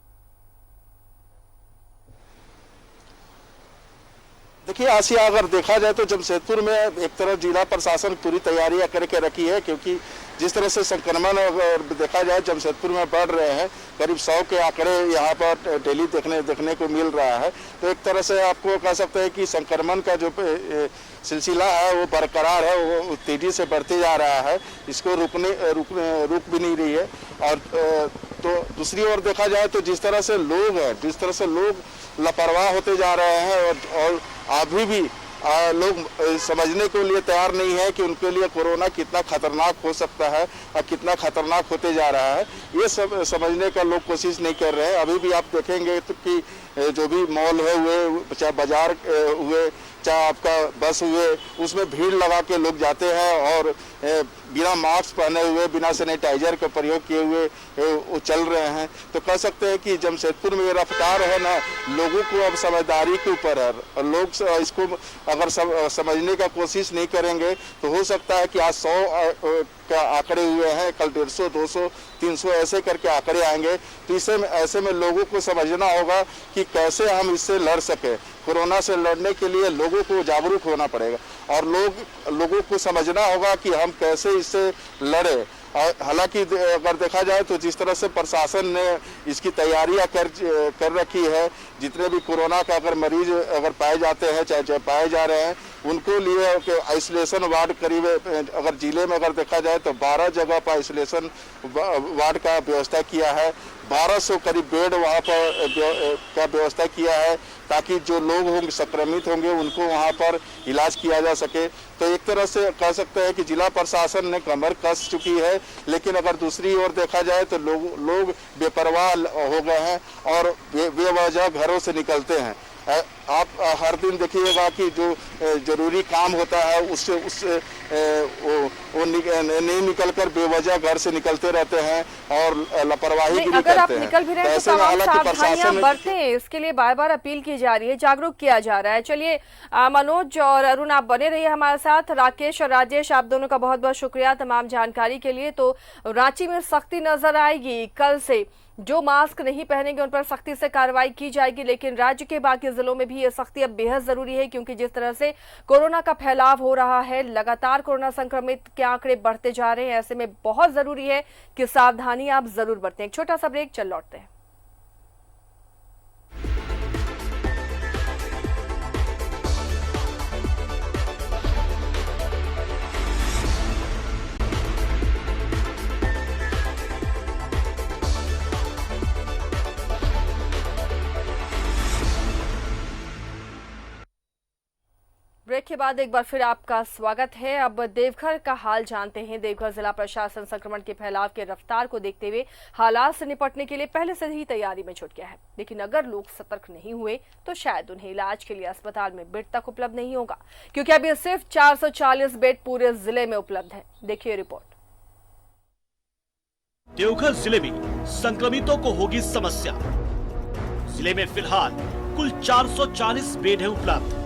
देखिए आसिया, अगर देखा जाए तो जमशेदपुर में एक तरफ जिला प्रशासन पूरी तैयारियां करके रखी है, क्योंकि जिस तरह से संक्रमण अगर देखा जाए जमशेदपुर में बढ़ रहे हैं, करीब 100 के आंकड़े यहाँ पर डेली देखने को मिल रहा है। तो एक तरह से आपको कह सकते हैं कि संक्रमण का जो सिलसिला है वो बरकरार है, वो तेजी से बढ़ते जा रहा है, इसको रुक भी नहीं रही है। और तो दूसरी ओर देखा जाए तो जिस तरह से लोग लापरवाह होते जा रहे हैं और अभी भी लोग समझने के लिए तैयार नहीं है कि उनके लिए कोरोना कितना खतरनाक हो सकता है और कितना खतरनाक होते जा रहा है, ये सब समझने का लोग कोशिश नहीं कर रहे हैं। अभी भी आप देखेंगे तो कि जो भी मॉल हुए, चाहे बाजार हुए, चाहे आपका बस हुए, उसमें भीड़ लगा के लोग जाते हैं और बिना मास्क पहने हुए, बिना सैनिटाइजर का प्रयोग किए हुए वो चल रहे हैं। तो कह सकते हैं कि जमशेदपुर में ये रफ्तार है ना, लोगों को अब समझदारी के ऊपर है और लोग इसको अगर समझने का कोशिश नहीं करेंगे तो हो सकता है कि आज 100 का आंकड़े हुए हैं, कल 150, 200, 300 ऐसे करके आंकड़े आएंगे। तो ऐसे में लोगों को समझना होगा कि कैसे हम इससे लड़ सके। कोरोना से लड़ने के लिए लोगों को जागरूक होना पड़ेगा और लोगों को समझना होगा कि हम कैसे इससे लड़े। हालांकि अगर देखा जाए तो जिस तरह से प्रशासन ने इसकी तैयारियां कर रखी है, जितने भी कोरोना का अगर मरीज अगर पाए जाते हैं, चाहे पाए जा रहे हैं, उनको लिए आइसोलेशन वार्ड करीब अगर जिले में अगर देखा जाए तो 12 जगह पर आइसोलेशन वार्ड का व्यवस्था किया है। 1200 करीब बेड वहाँ पर का व्यवस्था किया है ताकि जो लोग होंगे संक्रमित होंगे उनको वहाँ पर इलाज किया जा सके। तो एक तरह से कह सकते हैं कि जिला प्रशासन ने कमर कस चुकी है, लेकिन अगर दूसरी ओर देखा जाए तो लोग बेपरवाह हो गए हैं और बेवजह घरों से निकलते हैं। आप हर दिन देखिएगा कि जो जरूरी काम होता है उससे वो नहीं निकलकर बेवजह घर से निकलते रहते हैं और लापरवाही भी अगर आप करते निकल भी रहे हैं तो तमाम सावधानियां बरतें, इसके लिए बार बार अपील की जा रही है, जागरूक किया जा रहा है। चलिए मनोज और अरुण आप बने रहिए हमारे साथ। राकेश और राजेश, आप दोनों का बहुत बहुत शुक्रिया तमाम जानकारी के लिए। तो रांची में सख्ती नजर आएगी, कल से जो मास्क नहीं पहनेंगे उन पर सख्ती से कार्रवाई की जाएगी, लेकिन राज्य के बाकी जिलों में भी ये सख्ती अब बेहद जरूरी है, क्योंकि जिस तरह से कोरोना का फैलाव हो रहा है, लगातार कोरोना संक्रमित के आंकड़े बढ़ते जा रहे हैं। ऐसे में बहुत जरूरी है कि सावधानी आप जरूर बरतें। एक छोटा सा ब्रेक, चल लौटते हैं। ब्रेक के बाद एक बार फिर आपका स्वागत है। अब देवघर का हाल जानते हैं। देवघर जिला प्रशासन संक्रमण के फैलाव के रफ्तार को देखते हुए हालात से निपटने के लिए पहले से ही तैयारी में जुट गया है, लेकिन अगर लोग सतर्क नहीं हुए तो शायद उन्हें इलाज के लिए अस्पताल में बेड तक उपलब्ध नहीं होगा, क्योंकि अभी सिर्फ 440 बेड पूरे जिले में उपलब्ध है। देखिए रिपोर्ट। देवघर जिले में संक्रमितों को होगी समस्या। जिले में फिलहाल कुल 440 बेड है उपलब्ध।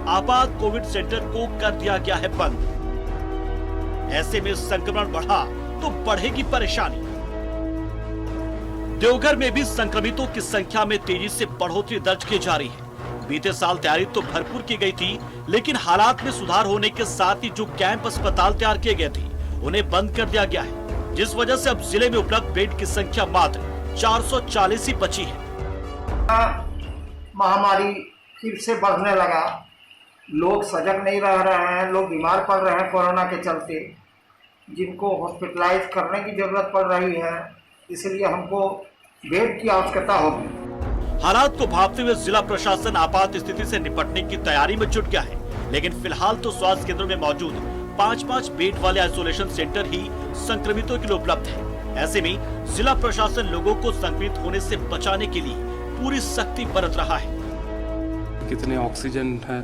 आपात कोविड सेंटर को कर दिया गया है बंद। ऐसे में संक्रमण बढ़ा तो बढ़ेगी परेशानी। देवघर में भी संक्रमितों की संख्या में तेजी से बढ़ोतरी दर्ज की जा रही है। बीते साल तैयारी तो भरपूर की गई थी, लेकिन हालात में सुधार होने के साथ ही जो कैंप अस्पताल तैयार किए गए थे उन्हें बंद कर दिया गया है, जिस वजह से अब जिले में उपलब्ध बेड की संख्या मात्र 440 ही बची है। महामारी फिर से बढ़ने लगा, लोग सजग नहीं रह रहे हैं, लोग बीमार पड़ रहे हैं कोरोना के चलते, जिनको हॉस्पिटलाइज करने की ज़रूरत पड़ रही है, इसलिए हमको बेड की आवश्यकता होगी। हालात को भांपते हुए जिला प्रशासन आपात स्थिति से निपटने की तैयारी में जुट गया है, लेकिन फिलहाल तो स्वास्थ्य केंद्रों में मौजूद 5-5 बेड वाले आइसोलेशन सेंटर ही संक्रमितों के लिए उपलब्ध है। ऐसे में जिला प्रशासन लोगों को संक्रमित होने से बचाने के लिए पूरी सख्ती बरत रहा है। कितने ऑक्सीजन है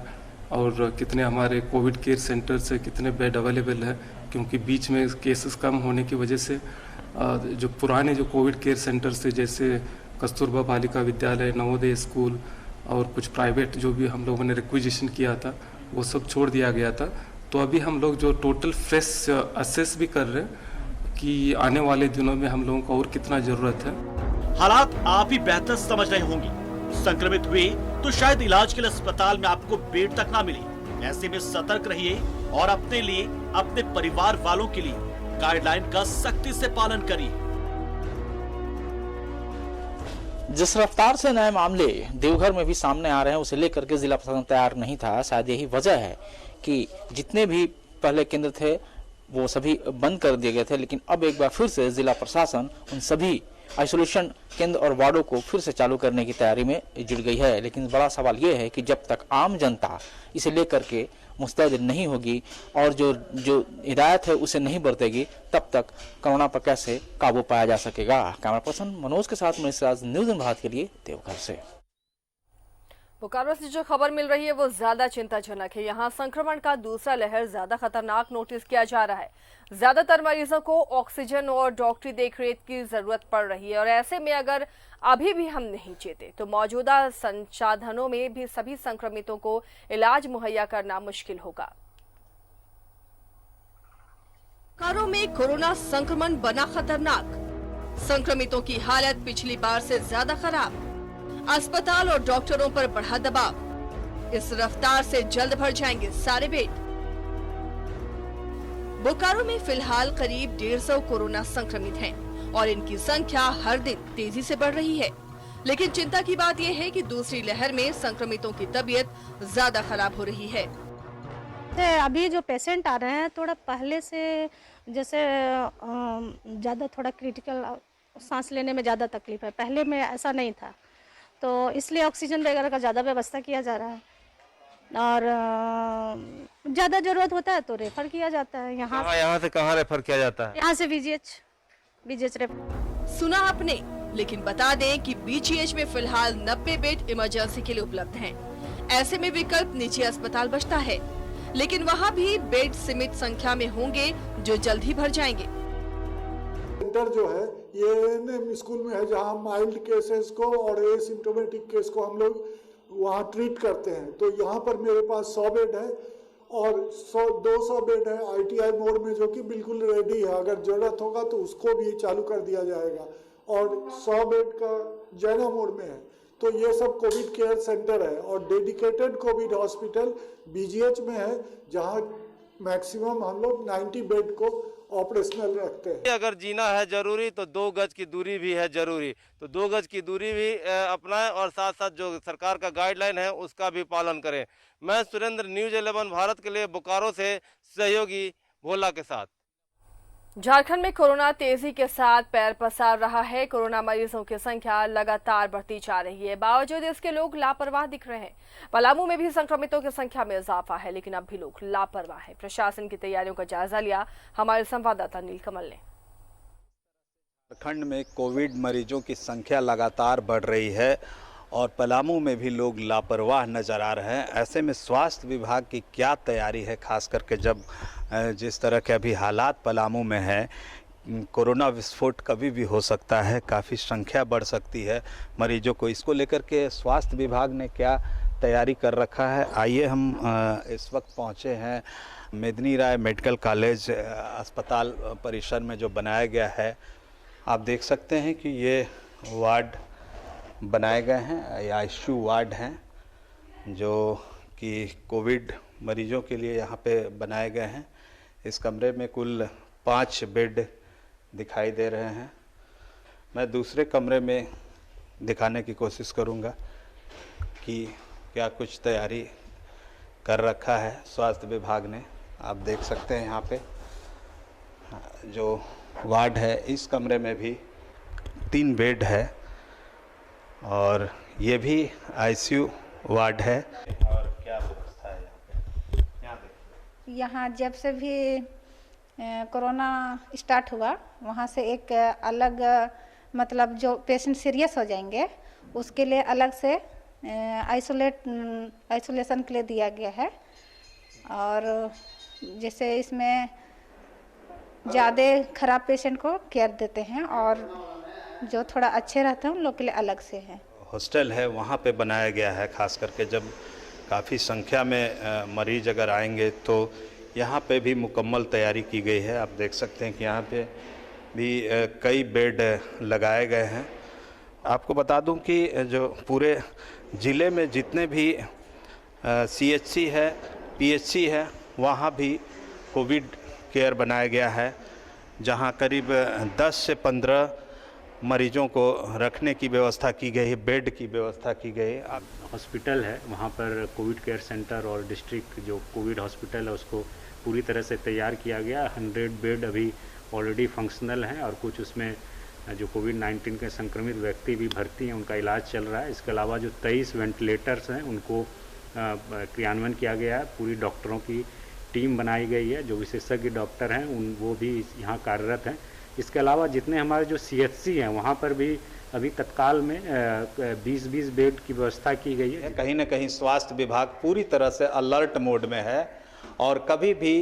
और कितने हमारे कोविड केयर सेंटर से कितने बेड अवेलेबल है, क्योंकि बीच में केसेस कम होने की वजह से जो पुराने जो कोविड केयर सेंटर से जैसे कस्तूरबा बालिका विद्यालय, नवोदय स्कूल और कुछ प्राइवेट जो भी हम लोगों ने रिक्विजिशन किया था वो सब छोड़ दिया गया था। तो अभी हम लोग जो टोटल फ्रेश असेस भी कर रहे हैं कि आने वाले दिनों में हम लोगों को और कितना जरूरत है। हालात आप ही बेहतर समझ रहे होंगे, संक्रमित हुए तो शायद इलाज के लिए अस्पताल में आपको बेड तक ना मिले। ऐसे में सतर्क रहिए और अपने लिए, अपने परिवार वालों के लिए गाइडलाइन का सख्ती से पालन करिए। जिस रफ्तार से नए मामले देवघर में भी सामने आ रहे हैं उसे लेकर के जिला प्रशासन तैयार नहीं था। शायद यही वजह है कि जितने भी पहले केंद्र थे वो सभी बंद कर दिए गए थे, लेकिन अब एक बार फिर से जिला प्रशासन उन सभी आइसोलेशन केंद्र और वार्डों को फिर से चालू करने की तैयारी में जुट गई है। लेकिन बड़ा सवाल ये है कि जब तक आम जनता इसे लेकर के मुस्तैद नहीं होगी और जो हिदायत है उसे नहीं बरतेगी, तब तक कोरोना पर कैसे काबू पाया जा सकेगा। कैमरा पर्सन मनोज के साथ मनीष राज, न्यूज़ इन भारत के लिए देवघर से। बोकारो से जो खबर मिल रही है वो ज्यादा चिंताजनक है। यहाँ संक्रमण का दूसरा लहर ज्यादा खतरनाक नोटिस किया जा रहा है। ज्यादातर मरीजों को ऑक्सीजन और डॉक्टरी देखरेख की जरूरत पड़ रही है और ऐसे में अगर अभी भी हम नहीं चेते तो मौजूदा संसाधनों में भी सभी संक्रमितों को इलाज मुहैया करना मुश्किल होगा। बोकारो में कोरोना संक्रमण बना खतरनाक, संक्रमितों की हालत पिछली बार से ज्यादा खराब, अस्पताल और डॉक्टरों पर बढ़ा दबाव। इस रफ्तार से जल्द भर जाएंगे सारे बेड। बोकारो में फिलहाल करीब 150 कोरोना संक्रमित हैं और इनकी संख्या हर दिन तेजी से बढ़ रही है। लेकिन चिंता की बात यह है कि दूसरी लहर में संक्रमितों की तबीयत ज्यादा खराब हो रही है। अभी जो पेशेंट आ रहे हैं थोड़ा पहले से जैसे ज्यादा थोड़ा क्रिटिकल, सांस लेने में ज्यादा तकलीफ है, पहले में ऐसा नहीं था, तो इसलिए ऑक्सीजन वगैरह का ज़्यादा व्यवस्था किया जा रहा है और ज़्यादा ज़रूरत होता है तो रेफर किया जाता है। यहाँ से कहाँ रेफर किया जाता है? यहाँ से बीजीएच रेफर। सुना आपने, लेकिन बता दें कि बीजीएच में फिलहाल 90 बेड इमरजेंसी के लिए उपलब्ध हैं। ऐसे में विकल्प निजी अस्पताल बचता है, लेकिन वहाँ भी बेड सीमित संख्या में होंगे जो जल्द ही भर जाएंगे। सेंटर जो है ये एएनएम स्कूल में है जहाँ माइल्ड केसेस को और एसिम्टोमेटिक केस को हम लोग वहाँ ट्रीट करते हैं। तो यहाँ पर मेरे पास 100 बेड है और 200 बेड है आईटीआई मोड में जो कि बिल्कुल रेडी है, अगर जरूरत होगा तो उसको भी चालू कर दिया जाएगा, और 100 बेड का जैना मोड में है। तो ये सब कोविड केयर सेंटर है और डेडिकेटेड कोविड हॉस्पिटल बीजीएच में है जहाँ मैक्सिमम हम लोग 90 बेड को ऑपरेशनल रखते हैं। अगर जीना है जरूरी तो 2 गज की दूरी भी है जरूरी, तो 2 गज की दूरी भी अपनाएं और साथ साथ जो सरकार का गाइडलाइन है उसका भी पालन करें। मैं सुरेंद्र, न्यूज़ 11 भारत के लिए बोकारो से सहयोगी भोला के साथ। झारखंड में कोरोना तेजी के साथ पैर पसार रहा है। कोरोना मरीजों की संख्या लगातार बढ़ती जा रही है, बावजूद इसके लोग लापरवाह दिख रहे हैं। पलामू में भी संक्रमितों की संख्या में इजाफा है, लेकिन अब भी लोग लापरवाह है। प्रशासन की तैयारियों का जायजा लिया हमारे संवाददाता नीलकमल ने। झारखंड में कोविड मरीजों की संख्या लगातार बढ़ रही है और पलामू में भी लोग लापरवाह नज़र आ रहे हैं। ऐसे में स्वास्थ्य विभाग की क्या तैयारी है, खास करके जब जिस तरह के अभी हालात पलामू में है, कोरोना विस्फोट कभी भी हो सकता है, काफ़ी संख्या बढ़ सकती है मरीजों को। इसको लेकर के स्वास्थ्य विभाग ने क्या तैयारी कर रखा है, आइए हम इस वक्त पहुंचे हैं मेदिनी राय मेडिकल कॉलेज अस्पताल परिसर में जो बनाया गया है। आप देख सकते हैं कि ये वार्ड बनाए गए हैं, ये आईसीयू वार्ड हैं जो कि कोविड मरीजों के लिए यहाँ पे बनाए गए हैं। इस कमरे में कुल 5 बेड दिखाई दे रहे हैं। मैं दूसरे कमरे में दिखाने की कोशिश करूंगा कि क्या कुछ तैयारी कर रखा है स्वास्थ्य विभाग ने। आप देख सकते हैं यहाँ पे जो वार्ड है, इस कमरे में भी 3 बेड है और ये भी आईसीयू वार्ड है। और क्या व्यवस्था है यहाँ पे? यहाँ जब से भी कोरोना स्टार्ट हुआ वहाँ से एक अलग मतलब जो पेशेंट सीरियस हो जाएंगे उसके लिए अलग से आइसोलेशन के लिए दिया गया है। और जैसे इसमें ज़्यादा ख़राब पेशेंट को केयर देते हैं और जो थोड़ा अच्छे रहते हैं उन लोग के लिए अलग से है। हॉस्टल है वहाँ पे बनाया गया है, खास करके जब काफ़ी संख्या में मरीज अगर आएंगे तो यहाँ पे भी मुकम्मल तैयारी की गई है। आप देख सकते हैं कि यहाँ पे भी कई बेड लगाए गए हैं। आपको बता दूं कि जो पूरे ज़िले में जितने भी CHC है, PHC है, वहाँ भी कोविड केयर बनाया गया है, जहाँ करीब 10 से 15 मरीजों को रखने की व्यवस्था की गई है, बेड की व्यवस्था की गई है। हॉस्पिटल है वहाँ पर कोविड केयर सेंटर और डिस्ट्रिक्ट जो कोविड हॉस्पिटल है उसको पूरी तरह से तैयार किया गया। 100 बेड अभी ऑलरेडी फंक्शनल हैं और कुछ उसमें जो कोविड-19 के संक्रमित व्यक्ति भी भर्ती हैं, उनका इलाज चल रहा है। इसके अलावा जो 23 वेंटिलेटर्स हैं उनको क्रियान्वयन किया गया है। पूरी डॉक्टरों की टीम बनाई गई है, जो विशेषज्ञ डॉक्टर हैं वो भी यहाँ कार्यरत हैं। इसके अलावा जितने हमारे जो CHC हैं वहाँ पर भी अभी तत्काल में 20-20 बेड की व्यवस्था की गई है। कहीं ना कहीं स्वास्थ्य विभाग पूरी तरह से अलर्ट मोड में है और कभी भी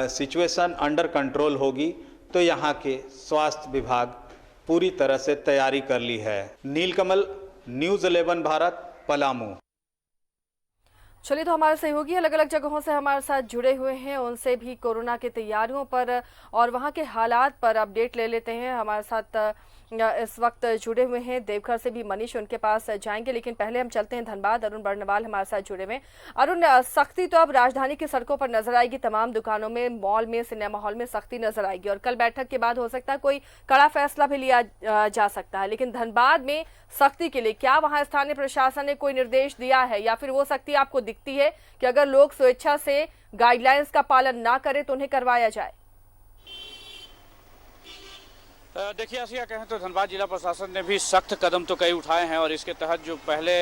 सिचुएशन अंडर कंट्रोल होगी तो यहाँ के स्वास्थ्य विभाग पूरी तरह से तैयारी कर ली है। नीलकमल, न्यूज़ 11 भारत, पलामू। चलिए, तो हमारे सहयोगी अलग अलग जगहों से हमारे साथ जुड़े हुए हैं, उनसे भी कोरोना की तैयारियों पर और वहां के हालात पर अपडेट ले लेते हैं। हमारे साथ इस वक्त जुड़े हुए हैं देवघर से भी मनीष, उनके पास जाएंगे, लेकिन पहले हम चलते हैं धनबाद। अरुण बर्नवाल हमारे साथ जुड़े हुए हैं। अरुण, सख्ती तो अब राजधानी की सड़कों पर नजर आएगी, तमाम दुकानों में, मॉल में, सिनेमा हॉल में सख्ती नजर आएगी और कल बैठक के बाद हो सकता है कोई कड़ा फैसला भी लिया जा सकता है। लेकिन धनबाद में सख्ती के लिए क्या वहां स्थानीय प्रशासन ने कोई निर्देश दिया है या फिर वो सख्ती आपको दिखती है कि अगर लोग स्वेच्छा से गाइडलाइंस का पालन ना करें तो उन्हें करवाया जाए? देखिए आसिया, कहें तो धनबाद जिला प्रशासन ने भी सख्त कदम तो कई उठाए हैं और इसके तहत जो पहले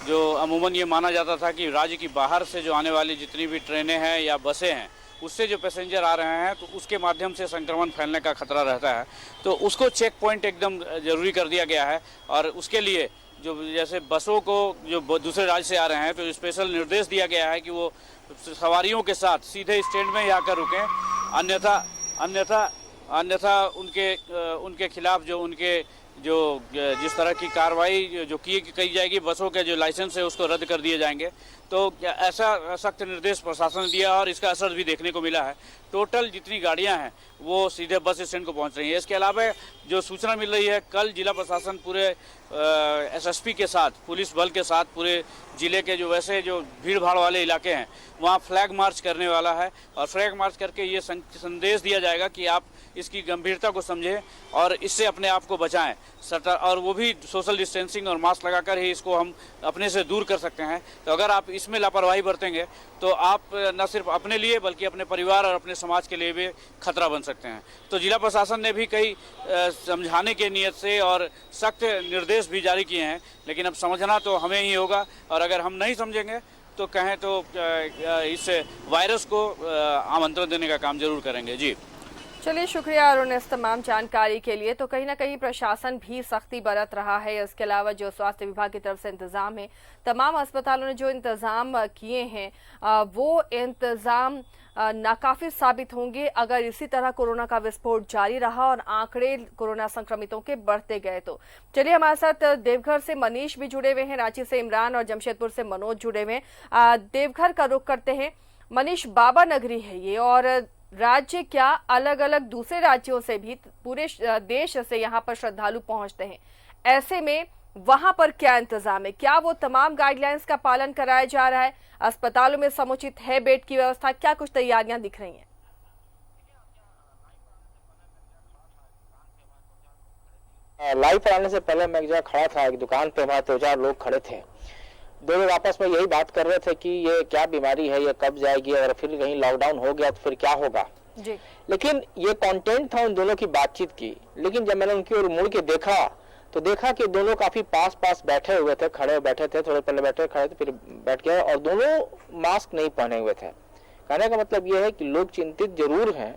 जो अमूमन ये माना जाता था कि राज्य की बाहर से जो आने वाली जितनी भी ट्रेनें हैं या बसें हैं उससे जो पैसेंजर आ रहे हैं तो उसके माध्यम से संक्रमण फैलने का खतरा रहता है, तो उसको चेक पॉइंट एकदम जरूरी कर दिया गया है। और उसके लिए जो जैसे बसों को जो दूसरे राज्य से आ रहे हैं तो स्पेशल निर्देश दिया गया है कि वो सवारियों के साथ सीधे स्टैंड में ही आकर रुकें, अन्यथा उनके खिलाफ जो जिस तरह की कार्रवाई जो की जाएगी, बसों के जो लाइसेंस है उसको रद्द कर दिए जाएंगे। तो ऐसा सख्त निर्देश प्रशासन ने दिया और इसका असर भी देखने को मिला है। टोटल जितनी गाड़ियां हैं वो सीधे बस स्टैंड को पहुंच रही हैं। इसके अलावा जो सूचना मिल रही है, कल जिला प्रशासन पूरे SSP के साथ, पुलिस बल के साथ पूरे जिले के जो वैसे जो भीड़ भाड़ वाले इलाके हैं वहाँ फ्लैग मार्च करने वाला है और फ्लैग मार्च करके ये संदेश दिया जाएगा कि आप इसकी गंभीरता को समझें और इससे अपने आप को बचाएं। और वो भी सोशल डिस्टेंसिंग और मास्क लगाकर ही इसको हम अपने से दूर कर सकते हैं। तो अगर आप इसमें लापरवाही बरतेंगे तो आप न सिर्फ अपने लिए बल्कि अपने परिवार और अपने समाज के लिए भी खतरा बन सकते हैं। तो जिला प्रशासन ने भी कई समझाने के नियत से और सख्त निर्देश भी जारी किए हैं, लेकिन अब समझना तो हमें ही होगा और अगर हम नहीं समझेंगे तो कहें तो इस वायरस को आमंत्रण देने का काम जरूर करेंगे। जी चलिए, शुक्रिया अरुण इस तमाम जानकारी के लिए। तो कहीं ना कहीं प्रशासन भी सख्ती बरत रहा है। इसके अलावा जो स्वास्थ्य विभाग की तरफ से इंतजाम है, तमाम अस्पतालों ने जो इंतजाम किए हैं वो इंतजाम नाकाफी साबित होंगे अगर इसी तरह कोरोना का विस्फोट जारी रहा और आंकड़े कोरोना संक्रमितों के बढ़ते गए तो। चलिए, हमारे साथ देवघर से मनीष भी जुड़े हुए हैं, रांची से इमरान और जमशेदपुर से मनोज जुड़े हुए हैं। देवघर का रुख करते हैं। मनीष, बाबा नगरी है ये और राज्य क्या अलग अलग दूसरे राज्यों से भी पूरे देश से यहाँ पर श्रद्धालु पहुंचते हैं, ऐसे में वहां पर क्या इंतजाम है? क्या वो तमाम गाइडलाइंस का पालन कराया जा रहा है? अस्पतालों में समुचित है बेड की व्यवस्था? क्या कुछ तैयारियां दिख रही हैं? लाइव आने से पहले मैं एक जगह खड़ा था, एक दुकान पे वहाँ 2-4 लोग खड़े थे। दो लोग आपस में यही बात कर रहे थे कि ये क्या बीमारी है, ये कब जाएगी और फिर कहीं लॉकडाउन हो गया तो फिर क्या होगा जी। लेकिन ये कंटेंट था उन दोनों की बातचीत की। लेकिन जब मैंने उनकी ओर मुड़ के देखा तो देखा कि दोनों काफी पास पास बैठे हुए थे, खड़े बैठे थे, थोड़े पहले बैठे खड़े थे फिर बैठ गए और दोनों मास्क नहीं पहने हुए थे। कहने का मतलब ये है कि लोग चिंतित जरूर हैं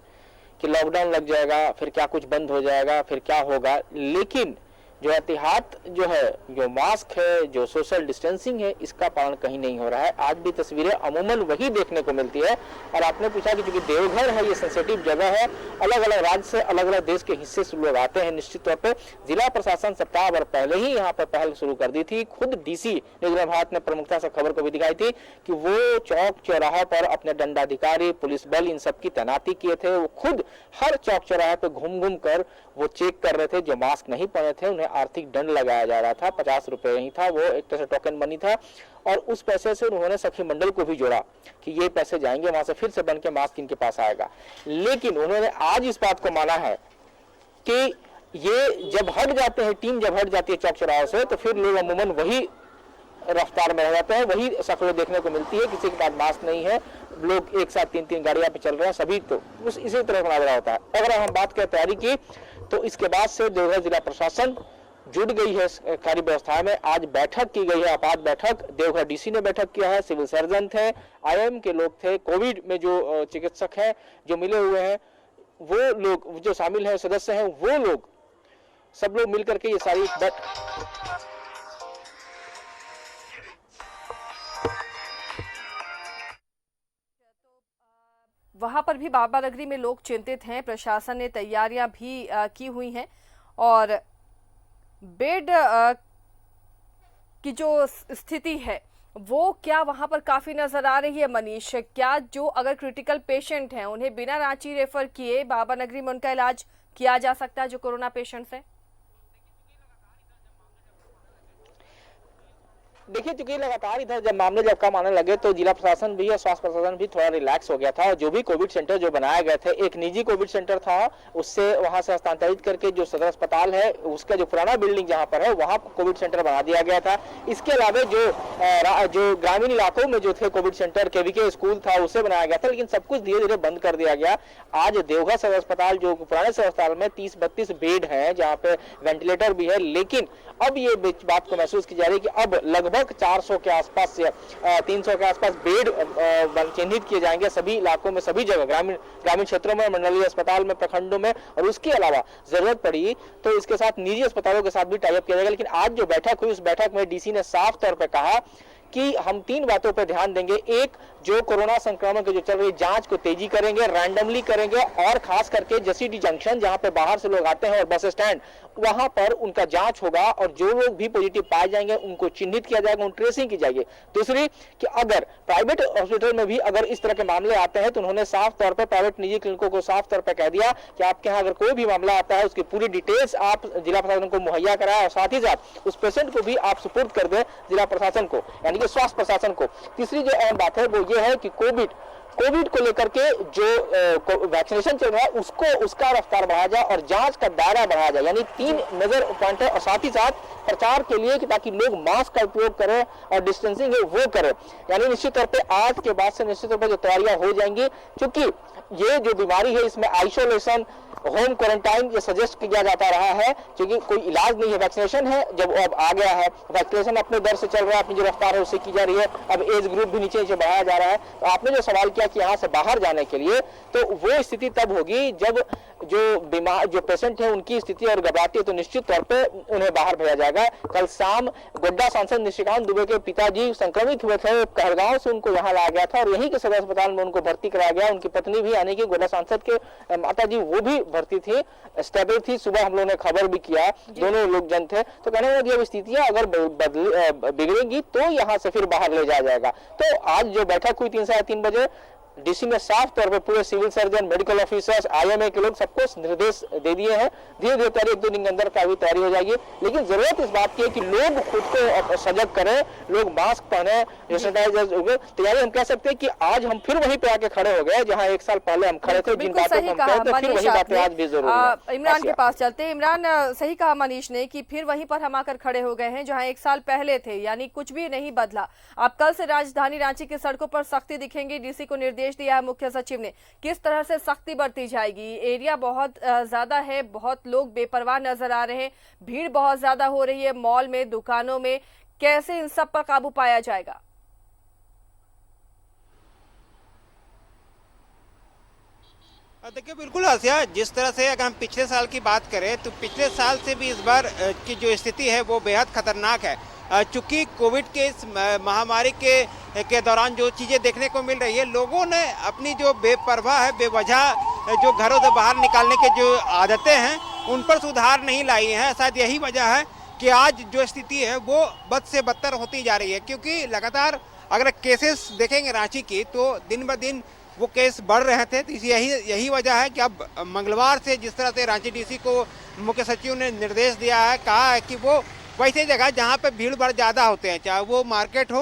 कि लॉकडाउन लग जाएगा, फिर क्या कुछ बंद हो जाएगा, फिर क्या होगा, लेकिन जो एहतियात जो है, जो मास्क है, जो सोशल डिस्टेंसिंग है, इसका पालन कहीं नहीं हो रहा है। आज भी तस्वीरें अमूमन वही देखने को मिलती है। और आपने पूछा कि चूंकि देवघर है, ये सेंसिटिव जगह है, अलग अलग राज्य से, अलग अलग देश के हिस्से से लोग आते हैं। निश्चित तौर पे जिला प्रशासन सप्ताह भर पहले ही यहाँ पर पहल शुरू कर दी थी। खुद डीसी न्यूज़ भारत ने प्रमुखता से खबर को भी दिखाई थी कि वो चौक चौराहा पर अपने दंडाधिकारी, पुलिस बल, इन सब की तैनाती किए थे। वो खुद हर चौक चौराहे पे घूम घूम कर वो चेक कर रहे थे। जो मास्क नहीं पहने थे उन्हें आर्थिक दंड लगाया जा रहा था। 50 रुपए ही था, वो एक तरह से टोकन मनी था। और उस पैसे से उन्होंने सखी मंडल को भी जोड़ा कि ये पैसे जाएंगे वहां से, फिर से बन के मास्क इनके पास आएगा। लेकिन उन्होंने आज इस बात को माना है कि ये जब हट जाते हैं, टीम जब हट जाती है चौक चौराहों से, तो फिर लोग अमूमन वही रफ्तार में रह जाते हैं, वही शक्ल देखने को मिलती है। किसी के पास मास्क नहीं है, लोग एक साथ 3-3 गाड़ियां पे चल रहे हैं, सभी तो उस इसी तरह का नजर होता है। अगर हम बात करें तैयारी की, तो इसके बाद से देवघर जिला प्रशासन जुट गई है कार्य व्यवस्था में। आज बैठक की गई है, आपात बैठक। देवघर डीसी ने बैठक किया है, सिविल सर्जन थे, आईएम के लोग थे, कोविड में जो चिकित्सक हैं जो मिले हुए हैं, वो लोग जो शामिल हैं, सदस्य हैं, वो लोग सब लोग मिलकर के ये सारी वहां पर भी बाबा नगरी में लोग चिंतित हैं। प्रशासन ने तैयारियां भी की हुई हैं और बेड की जो स्थिति है वो क्या वहां पर काफी नजर आ रही है। मनीष, क्या जो अगर क्रिटिकल पेशेंट हैं उन्हें बिना रांची रेफर किए बाबा नगरी में उनका इलाज किया जा सकता है, जो कोरोना पेशेंट्स हैं? देखिए, चूंकि लगातार इधर जब मामले जब कम आने लगे तो जिला प्रशासन भी और स्वास्थ्य प्रशासन भी थोड़ा रिलैक्स हो गया था। और जो भी कोविड सेंटर जो बनाए गए थे, एक निजी कोविड सेंटर था, उससे वहां से हस्तांतरित करके जो सदर अस्पताल है उसका जो पुराना बिल्डिंग जहां पर है वहां कोविड सेंटर बना दिया गया था। इसके अलावा जो ग्रामीण इलाकों में जो थे कोविड सेंटर, केवीके स्कूल था, उसे बनाया गया था, लेकिन सब कुछ धीरे धीरे बंद कर दिया गया। आज देवघर सदर अस्पताल, जो पुराने सदर अस्पताल में 30-32 बेड है, जहाँ पे वेंटिलेटर भी है, लेकिन अब ये बात को महसूस की जा रही है कि अब लगभग 400 के आसपास से 300 के आसपास बेड चिन्हित किए जाएंगे सभी इलाकों में, सभी जगह, ग्रामीण क्षेत्रों में, मंडलीय अस्पताल में, प्रखंडों में। और उसके अलावा जरूरत पड़ी तो इसके साथ निजी अस्पतालों के साथ भी टाई अप किया जाएगा। लेकिन आज जो बैठक हुई, उस बैठक में डीसी ने साफ तौर पर कहा कि हम 3 बातों पर ध्यान देंगे। एक, जो कोरोना संक्रमण के जो चल रही जांच को तेजी करेंगे, रैंडमली करेंगे, और खास करके जसीडी जंक्शन जहां पे बाहर से लोग आते हैं और बस स्टैंड, वहां पर उनका जांच होगा और जो लोग भी पॉजिटिव पाए जाएंगे उनको चिन्हित किया जाएगा, उन ट्रेसिंग की जाएगी। दूसरी कि अगर प्राइवेट हॉस्पिटल में भी अगर इस तरह के मामले आते हैं तो उन्होंने साफ तौर पर प्राइवेट निजी क्लिनिकों को साफ तौर पर कह दिया कि आपके यहाँ अगर कोई भी मामला आता है उसकी पूरी डिटेल्स आप जिला प्रशासन को मुहैया कराएं और साथ ही साथ उस पेशेंट को भी आप सुपुर्द कर दें जिला प्रशासन को, यानी कि स्वास्थ्य प्रशासन को। तीसरी जो अहम बात है वो ये है कि कोविड को लेकर के जो वैक्सीनेशन चल रहा है उसका रफ्तार बढ़ाया जाए और जांच का दायरा बढ़ाया जाए। यानी 3 मेजर पॉइंट है। और साथ ही साथ प्रचार के लिए कि ताकि लोग मास्क का उपयोग करें और डिस्टेंसिंग है वो करें। यानी निश्चित तौर पे आज के बाद से निश्चित तौर पे जो तैयारियां हो जाएंगी, क्योंकि ये जो बीमारी है इसमें आइसोलेशन, होम क्वारंटाइन ये सजेस्ट किया जाता रहा है, क्योंकि कोई इलाज नहीं है। वैक्सीनेशन है जब अब आ गया है, वैक्सीनेशन अपने दर से चल रहा है, अपनी जो रफ्तार है उससे की जा रही है। अब एज ग्रुप भी नीचे बढ़ाया जा रहा है। तो आपने जो सवाल किया कि यहाँ से बाहर जाने के लिए, तो वो स्थिति तब होगी जब जो पेशेंट है उनकी स्थिति और घबराती है तो निश्चित तौर पे उन्हें बाहर भेजा जाएगा। कल शाम गोड्डा सांसद निशिकांत दुबे के पिताजी संक्रमित हुए थे, कहलगांव से उनको यहाँ लाया गया था और यहीं के सदर अस्पताल में उनको भर्ती कराया गया। उनकी पत्नी भी, यानी कि गोड्डा सांसद के माताजी, वो भी भर्ती थी, स्टेबल थी। सुबह हम लोगों ने खबर भी किया, दोनों लोग जन थे। तो कहने लगे अब स्थितियां अगर बिगड़ेंगी तो यहाँ से फिर बाहर ले जाया जाएगा। तो आज जो बैठक हुई 3-3:30 बजे, डीसी ने साफ तौर पर पूरे civil surgeon, medical officers, IMA के लोग सबको निर्देश दे दिए हैं। धीरे धीरे तैयारी 1-2 दिन के अंदर काफी तैयारी हो जाएगी, लेकिन जरूरत इस बात की है कि लोग खुद को सजग करें, लोग मास्क पहने, जो सैनिटाइजर। तैयारी हम कह सकते हैं कि आज हम फिर वहीं पे आके खड़े हो गए जहाँ 1 साल पहले हम खड़े थे, जिन बातों को हम कहते हैं, फिर वही बातें आज भी जरूरी है। इमरान के पास चलते हैं। इमरान, सही कहा मनीष ने कि फिर वहीं पर हम आकर खड़े हो गए हैं जहां 1 साल पहले थे, यानी कुछ भी नहीं बदला। अब कल से राजधानी रांची की सड़कों पर सख्ती दिखेंगी। डीसी को निर्देश दिया है मुख्य सचिव ने, किस तरह से सख्ती बरती जाएगी? एरिया बहुत ज्यादा है, बहुत लोग बेपरवाह नजर आ रहे हैं, भीड़ बहुत ज्यादा हो रही है मॉल में, दुकानों में, कैसे इन सब पर काबू पाया जाएगा? देखिए बिल्कुल आसिया, जिस तरह से अगर हम पिछले साल की बात करें तो पिछले साल से भी इस बार की जो स्थिति है वो बेहद खतरनाक है। चूंकि कोविड के इस महामारी के दौरान जो चीज़ें देखने को मिल रही है, लोगों ने अपनी जो बेपरवाह है, बेवजह जो घरों से बाहर निकालने के जो आदतें हैं उन पर सुधार नहीं लाई हैं। शायद यही वजह है कि आज जो स्थिति है वो बद से बदतर होती जा रही है, क्योंकि लगातार अगर केसेस देखेंगे रांची की तो दिन ब दिन वो केस बढ़ रहे थे। तो यही वजह है कि अब मंगलवार से जिस तरह से रांची डीसी को मुख्य सचिव ने निर्देश दिया है, कहा है कि वो वैसे जगह जहाँ पे भीड़ भाड़ ज़्यादा होते हैं, चाहे वो मार्केट हो,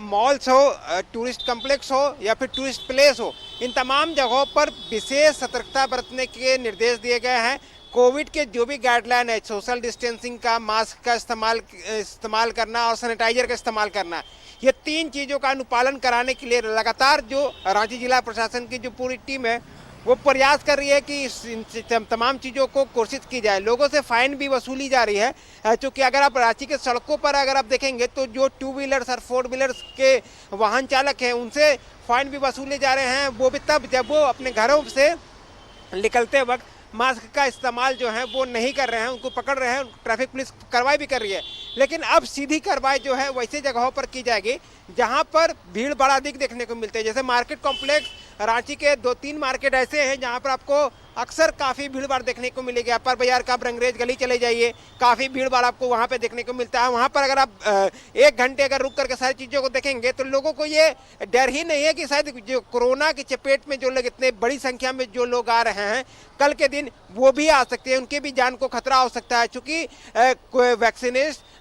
मॉल्स हो, टूरिस्ट कम्प्लेक्स हो या फिर टूरिस्ट प्लेस हो, इन तमाम जगहों पर विशेष सतर्कता बरतने के निर्देश दिए गए हैं। कोविड के जो भी गाइडलाइन है, सोशल डिस्टेंसिंग का, मास्क का इस्तेमाल करना और सैनिटाइजर का इस्तेमाल करना, ये 3 चीज़ों का अनुपालन कराने के लिए लगातार जो रांची जिला प्रशासन की जो पूरी टीम है वो प्रयास कर रही है कि इन तमाम चीज़ों को कोशिश की जाए। लोगों से फाइन भी वसूली जा रही है, क्योंकि अगर आप रांची के सड़कों पर अगर आप देखेंगे तो जो 2 व्हीलर्स और 4 व्हीलर्स के वाहन चालक हैं उनसे फाइन भी वसूले जा रहे हैं, वो भी तब जब वो अपने घरों से निकलते वक्त मास्क का इस्तेमाल जो है वो नहीं कर रहे हैं, उनको पकड़ रहे हैं। ट्रैफिक पुलिस कार्रवाई भी कर रही है, लेकिन अब सीधी कार्रवाई जो है वैसे जगहों पर की जाएगी जहां पर भीड़ भाड़ अधिक देखने को मिलते हैं। जैसे मार्केट कॉम्प्लेक्स, रांची के 2-3 मार्केट ऐसे हैं जहां पर आपको अक्सर काफ़ी भीड़ भाड़ देखने को मिलेगी। अपर बाजार का रंगरेज गली चले जाइए, काफ़ी भीड़ भाड़ आपको वहाँ पे देखने को मिलता है। वहाँ पर अगर आप 1 घंटे अगर रुक करके सारी चीज़ों को देखेंगे तो लोगों को ये डर ही नहीं है कि शायद जो कोरोना की चपेट में जो लोग, इतने बड़ी संख्या में जो लोग आ रहे हैं, कल के दिन वो भी आ सकते हैं, उनके भी जान को खतरा हो सकता है। चूँकि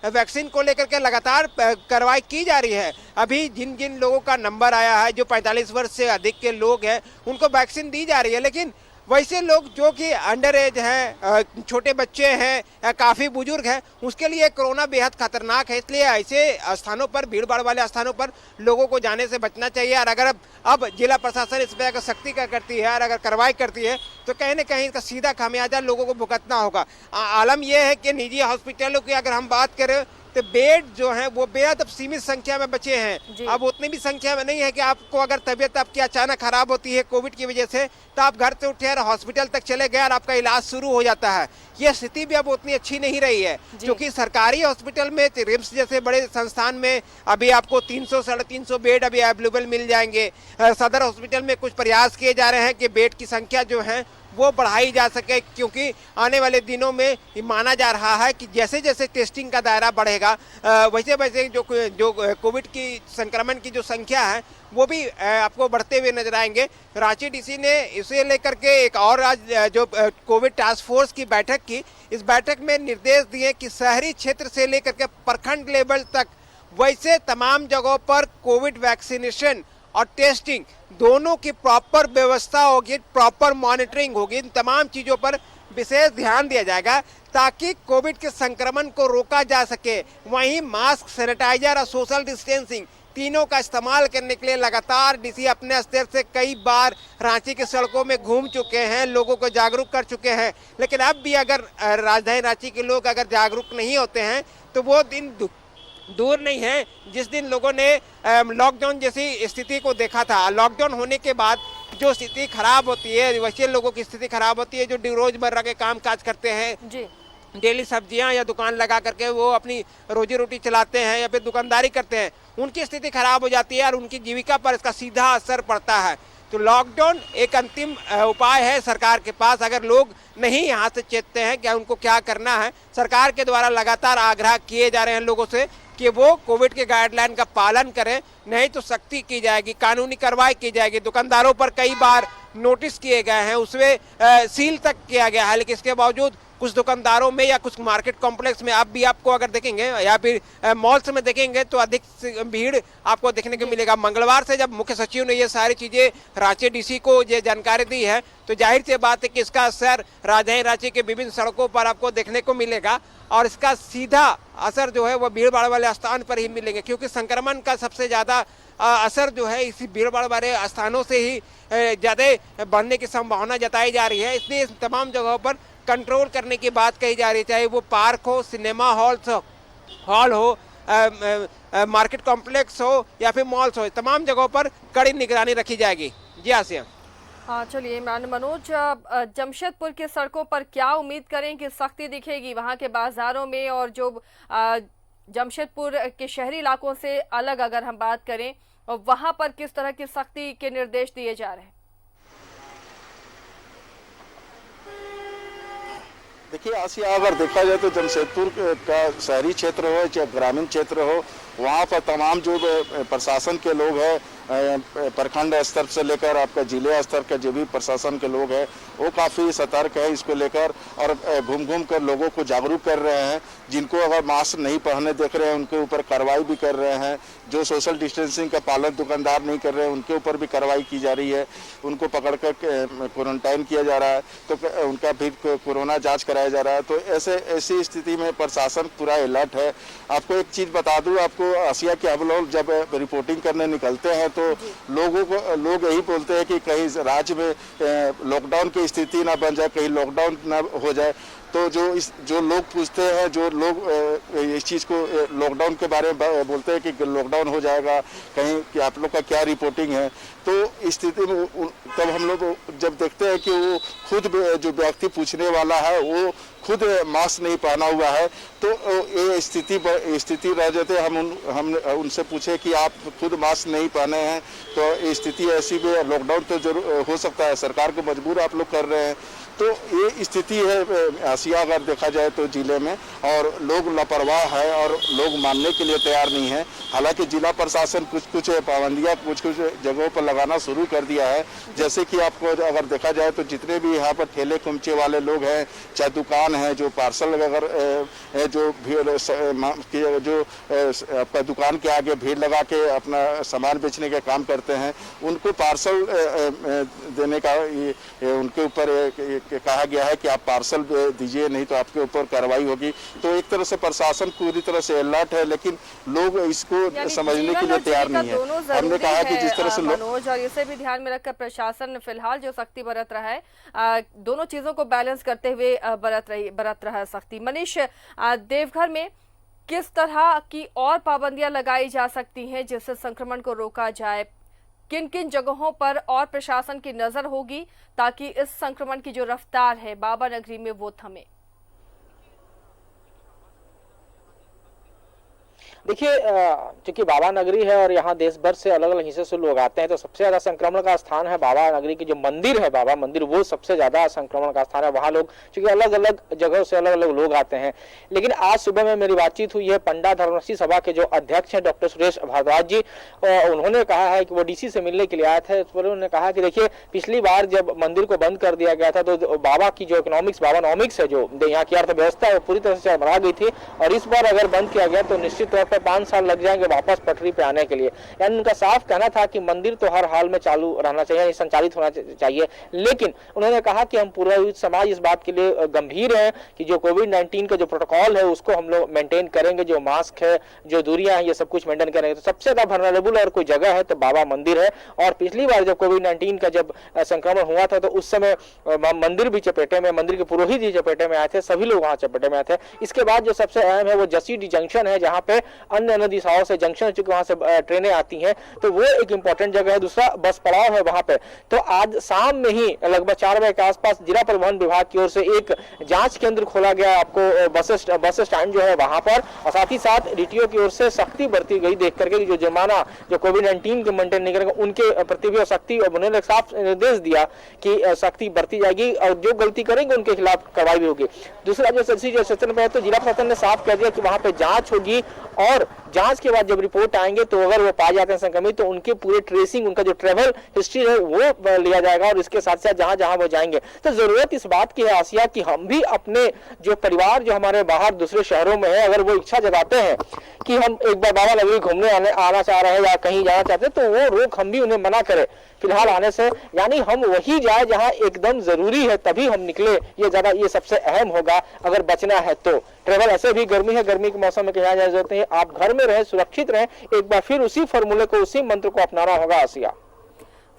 वैक्सीन को लेकर के लगातार कार्रवाई की जा रही है। अभी जिन जिन लोगों का नंबर आया है, जो 45 वर्ष से अधिक के लोग हैं, उनको वैक्सीन दी जा रही है, लेकिन वैसे लोग जो कि अंडर एज हैं, छोटे बच्चे हैं, काफ़ी बुजुर्ग हैं, उसके लिए कोरोना बेहद खतरनाक है। इसलिए ऐसे स्थानों पर, भीड़ भाड़ वाले स्थानों पर लोगों को जाने से बचना चाहिए। और अगर अब जिला प्रशासन इस पर अगर सख्ती करती है और अगर कार्रवाई करती है तो कहीं ना कहीं इसका सीधा खामियाजा लोगों को भुगतना होगा। आलम यह है कि निजी हॉस्पिटलों की अगर हम बात करें तो बेड जो हैं वो बेहद अब सीमित संख्या में बचे हैं। अब उतनी भी संख्या में नहीं है कि आपको अगर तबीयत आपकी अचानक खराब होती है कोविड की वजह से तो आप घर से उठे और हॉस्पिटल तक चले गए और आपका इलाज शुरू हो जाता है। ये स्थिति भी अब उतनी अच्छी नहीं रही है, क्योंकि सरकारी हॉस्पिटल में, रिम्स जैसे बड़े संस्थान में अभी आपको 300-350 बेड अभी अवेलेबल मिल जाएंगे। सदर हॉस्पिटल में कुछ प्रयास किए जा रहे हैं कि बेड की संख्या जो है वो बढ़ाई जा सके, क्योंकि आने वाले दिनों में माना जा रहा है कि जैसे जैसे टेस्टिंग का दायरा बढ़ेगा वैसे वैसे जो कोविड की संक्रमण की जो संख्या है वो भी आपको बढ़ते हुए नजर आएंगे। रांची डीसी ने इसे लेकर के एक और आज जो कोविड टास्क फोर्स की बैठक की, इस बैठक में निर्देश दिए कि शहरी क्षेत्र से लेकर के प्रखंड लेवल तक वैसे तमाम जगहों पर कोविड वैक्सीनेशन और टेस्टिंग दोनों की प्रॉपर व्यवस्था होगी, प्रॉपर मॉनिटरिंग होगी। इन तमाम चीज़ों पर विशेष ध्यान दिया जाएगा ताकि कोविड के संक्रमण को रोका जा सके। वहीं मास्क, सैनिटाइजर और सोशल डिस्टेंसिंग तीनों का इस्तेमाल करने के लिए लगातार डीसी अपने स्तर से कई बार रांची के सड़कों में घूम चुके हैं, लोगों को जागरूक कर चुके हैं। लेकिन अब भी अगर राजधानी रांची के लोग अगर जागरूक नहीं होते हैं तो वो दिन दूर नहीं है जिस दिन लोगों ने लॉकडाउन जैसी स्थिति को देखा था। लॉकडाउन होने के बाद जो स्थिति खराब होती है, वैसे लोगों की स्थिति खराब होती है जो रोजमर्रा के काम काज करते हैं जी, डेली सब्जियां या दुकान लगा करके वो अपनी रोजी रोटी चलाते हैं या फिर दुकानदारी करते हैं, उनकी स्थिति खराब हो जाती है और उनकी जीविका पर इसका सीधा असर पड़ता है। तो लॉकडाउन एक अंतिम उपाय है सरकार के पास। अगर लोग नहीं यहाँ से चेतते हैं क्या उनको क्या करना है, सरकार के द्वारा लगातार आग्रह किए जा रहे हैं लोगों से कि वो कोविड के गाइडलाइन का पालन करें, नहीं तो सख्ती की जाएगी, कानूनी कार्रवाई की जाएगी। दुकानदारों पर कई बार नोटिस किए गए हैं, उसमें सील तक किया गया है, लेकिन इसके बावजूद कुछ दुकानदारों में या कुछ मार्केट कॉम्प्लेक्स में अब भी आपको अगर देखेंगे या फिर मॉल्स में देखेंगे तो अधिक भीड़ आपको देखने को मिलेगा। मंगलवार से जब मुख्य सचिव ने ये सारी चीज़ें रांची डीसी को ये जानकारी दी है तो जाहिर सी बात है कि इसका असर राजधानी रांची के विभिन्न सड़कों पर आपको देखने को मिलेगा और इसका सीधा असर जो है वह भीड़ भाड़ वाले स्थान पर ही मिलेंगे, क्योंकि संक्रमण का सबसे ज़्यादा असर जो है इसी भीड़ भाड़ वाले स्थानों से ही ज़्यादा बढ़ने की संभावना जताई जा रही है। इसलिए इस तमाम जगहों पर कंट्रोल करने की बात कही जा रही है, चाहे वो पार्क हो, सिनेमा हॉल हो, मार्केट कॉम्प्लेक्स हो या फिर मॉल्स हो, तमाम जगहों पर कड़ी निगरानी रखी जाएगी। जी आसिया। हाँ चलिए इमरान। मनोज, जमशेदपुर की सड़कों पर क्या उम्मीद करें कि सख्ती दिखेगी वहाँ के बाजारों में, और जो जमशेदपुर के शहरी इलाकों से अलग अगर हम बात करें और वहाँ पर किस तरह की सख्ती के निर्देश दिए जा रहे हैं? देखिए आसिया, अगर देखा जाए तो जमशेदपुर का शहरी क्षेत्र हो चाहे ग्रामीण क्षेत्र हो, वहाँ पर तमाम जो प्रशासन के लोग हैं, प्रखंड स्तर से लेकर आपका जिले स्तर के जो भी प्रशासन के लोग हैं वो काफ़ी सतर्क है इसको लेकर और घूम घूम कर लोगों को जागरूक कर रहे हैं। जिनको अगर मास्क नहीं पहने देख रहे हैं उनके ऊपर कार्रवाई भी कर रहे हैं। जो सोशल डिस्टेंसिंग का पालन दुकानदार नहीं कर रहे हैं उनके ऊपर भी कार्रवाई की जा रही है। उनको पकड़ कर क्वारंटाइन किया जा रहा है, तो उनका भी कोरोना जाँच कराया जा रहा है। तो ऐसी स्थिति में प्रशासन पूरा अलर्ट है। आपको एक चीज़ बता दूँ, आपको आसिया के हम लोग जब रिपोर्टिंग करने निकलते हैं तो लोग यही बोलते हैं कि कहीं राज्य में लॉकडाउन की स्थिति ना बन जाए, कहीं लॉकडाउन ना हो जाए। तो जो लोग पूछते हैं, जो लोग इस चीज़ को लॉकडाउन के बारे में बोलते हैं कि लॉकडाउन हो जाएगा कहीं, कि आप लोग का क्या रिपोर्टिंग है, तो इस स्थिति में तब हम लोग जब देखते हैं कि वो खुद जो व्यक्ति पूछने वाला है वो खुद मास्क नहीं पहना हुआ है, तो ये स्थिति रह जाते। हम उनसे पूछे कि आप खुद मास्क नहीं पहने हैं तो ये स्थिति ऐसी में लॉकडाउन तो जरूर हो सकता है, सरकार को मजबूर आप लोग कर रहे हैं। तो ये स्थिति है आसिया अगर देखा जाए तो जिले में, और लोग लापरवाह है और लोग मानने के लिए तैयार नहीं है। हालांकि जिला प्रशासन कुछ पाबंदियां कुछ जगहों पर लगाना शुरू कर दिया है। जैसे कि आपको अगर देखा जाए तो जितने भी यहाँ पर ठेले कुमचे वाले लोग हैं, चाहे दुकान है, जो पार्सल अगर जो भीड़ जो आपका दुकान के आगे भीड़ लगा के अपना सामान बेचने का काम करते हैं, उनको पार्सल देने का उनके ऊपर कहा गया है कि आप पार्सल दीजिए, नहीं तो आपके ऊपर कार्रवाई होगी। तो एक तरह से प्रशासन पूरी तरह से अलर्ट है, लेकिन लोग इसको समझने के लिए तैयार नहीं है। हमने कहा कि जिस तरह से मनोज, और इसे भी ध्यान में रखकर प्रशासन फिलहाल जो सख्ती बरत रहा है, दोनों चीजों को बैलेंस करते हुए बरत रहा है सख्ती। मनीष, देवघर में किस तरह की और पाबंदियां लगाई जा सकती हैं जिससे संक्रमण को रोका जाए? किन किन जगहों पर और प्रशासन की नजर होगी ताकि इस संक्रमण की जो रफ्तार है बाबा नगरी में वो थमे? देखिए, चूंकि बाबा नगरी है और यहाँ देश भर से अलग अलग हिस्से से लोग आते हैं, तो सबसे ज्यादा संक्रमण का स्थान है बाबा नगरी की जो मंदिर है, बाबा मंदिर, वो सबसे ज्यादा संक्रमण का स्थान है। वहाँ लोग चूंकि अलग अलग जगहों से अलग अलग लोग आते हैं। लेकिन आज सुबह में मेरी बातचीत हुई है पंडा धर्मरक्षी सभा के जो अध्यक्ष हैं डॉक्टर सुरेश भारद्वाज जी, उन्होंने कहा है कि वो डीसी से मिलने के लिए आए थे। उन्होंने कहा कि देखिए, पिछली बार जब मंदिर को बंद कर दिया गया था तो बाबा की जो इकोनॉमिक्स, बाबानॉमिक्स है, जो यहाँ की अर्थव्यवस्था है, वो पूरी तरह से चरमरा गई थी, और इस बार अगर बंद किया गया तो निश्चित तौर पर 5 साल लग जाएंगे वापस पटरी पे आने के लिए। यानी उनका साफ कहना था कि मंदिर तो हर हाल में चालू रहना चाहिए, संचालित होना चाहिए। लेकिन उन्होंने कहा कि हम पूरा समाज इस बात के लिए गंभीर है कि जो कोविड-19 का जो प्रोटोकॉल है उसको हम लोग मेंटेन करेंगे, जो मास्क है, जो दूरियां हैं, ये सब कुछ मेंटेन करेंगे। तो सबसे ज्यादा वल्नरेबल और कोई जगह है तो बाबा मंदिर है। और पिछली बार जब कोविड-19 का जब संक्रमण हुआ था तो उस समय मंदिर भी चपेटे में, मंदिर के पुरोहित भी चपेटे में आए थे, सभी लोग वहां चपेटे में आए थे। इसके बाद जो सबसे अहम है वो जसीडीह जंक्शन है, जहाँ पे अन्य अन्य दिशाओं से, जंक्शन चूंकि वहां से ट्रेनें आती हैं, तो वो एक इंपॉर्टेंट जगह है। दूसरा बस पड़ाव है वहां पे। तो आज शाम में ही लगभग 4 बजे के आसपास जिला परिवहन विभाग की ओर से एक जांच केंद्र खोला गया आपको बस स्टैंड जो है वहां पर, और साथ ही साथ डीटीओ की ओर से सख्ती बरती गई देख करके जो जुर्माना जो कोविड-19 के मेंटेन नहीं करेंगे उनके प्रति भी सख्ती, और उन्होंने साफ निर्देश दिया कि सख्ती बरती जाएगी और जो गलती करेंगे उनके खिलाफ कार्रवाई भी होगी। दूसरा जो सेक्शन में है तो जिला प्रशासन ने साफ कह दिया कि वहां पे जांच होगी और जांच के बाद जब रिपोर्ट आएंगे तो अगर वो पाए जाते हैं संक्रमित तो उनके पूरे ट्रेसिंग, उनका जो ट्रेवल हिस्ट्री है वो लिया जाएगा और इसके साथ साथ जहां जहां वो जाएंगे। तो जरूरत इस बात की है आसिया कि हम भी अपने जो परिवार जो हमारे बाहर दूसरे शहरों में है, अगर वो इच्छा जताते हैं कि हम एक बार बाबा नगरी घूमने आना चाह रहे हैं या कहीं जाना चाहते हैं, तो वो रोक हम भी उन्हें मना करें फिलहाल आने से। यानी हम वही जाए जहां एकदम जरूरी है, तभी हम निकले, ये सबसे अहम होगा अगर बचना है तो। ट्रेवल ऐसे भी गर्मी है, गर्मी के मौसम में कहीं जाने की जरूरत नहीं है, आप घर में रहें, सुरक्षित रहें। एक बार फिर उसी फॉर्मूले को, उसी मंत्र को अपनाना होगा आसिया।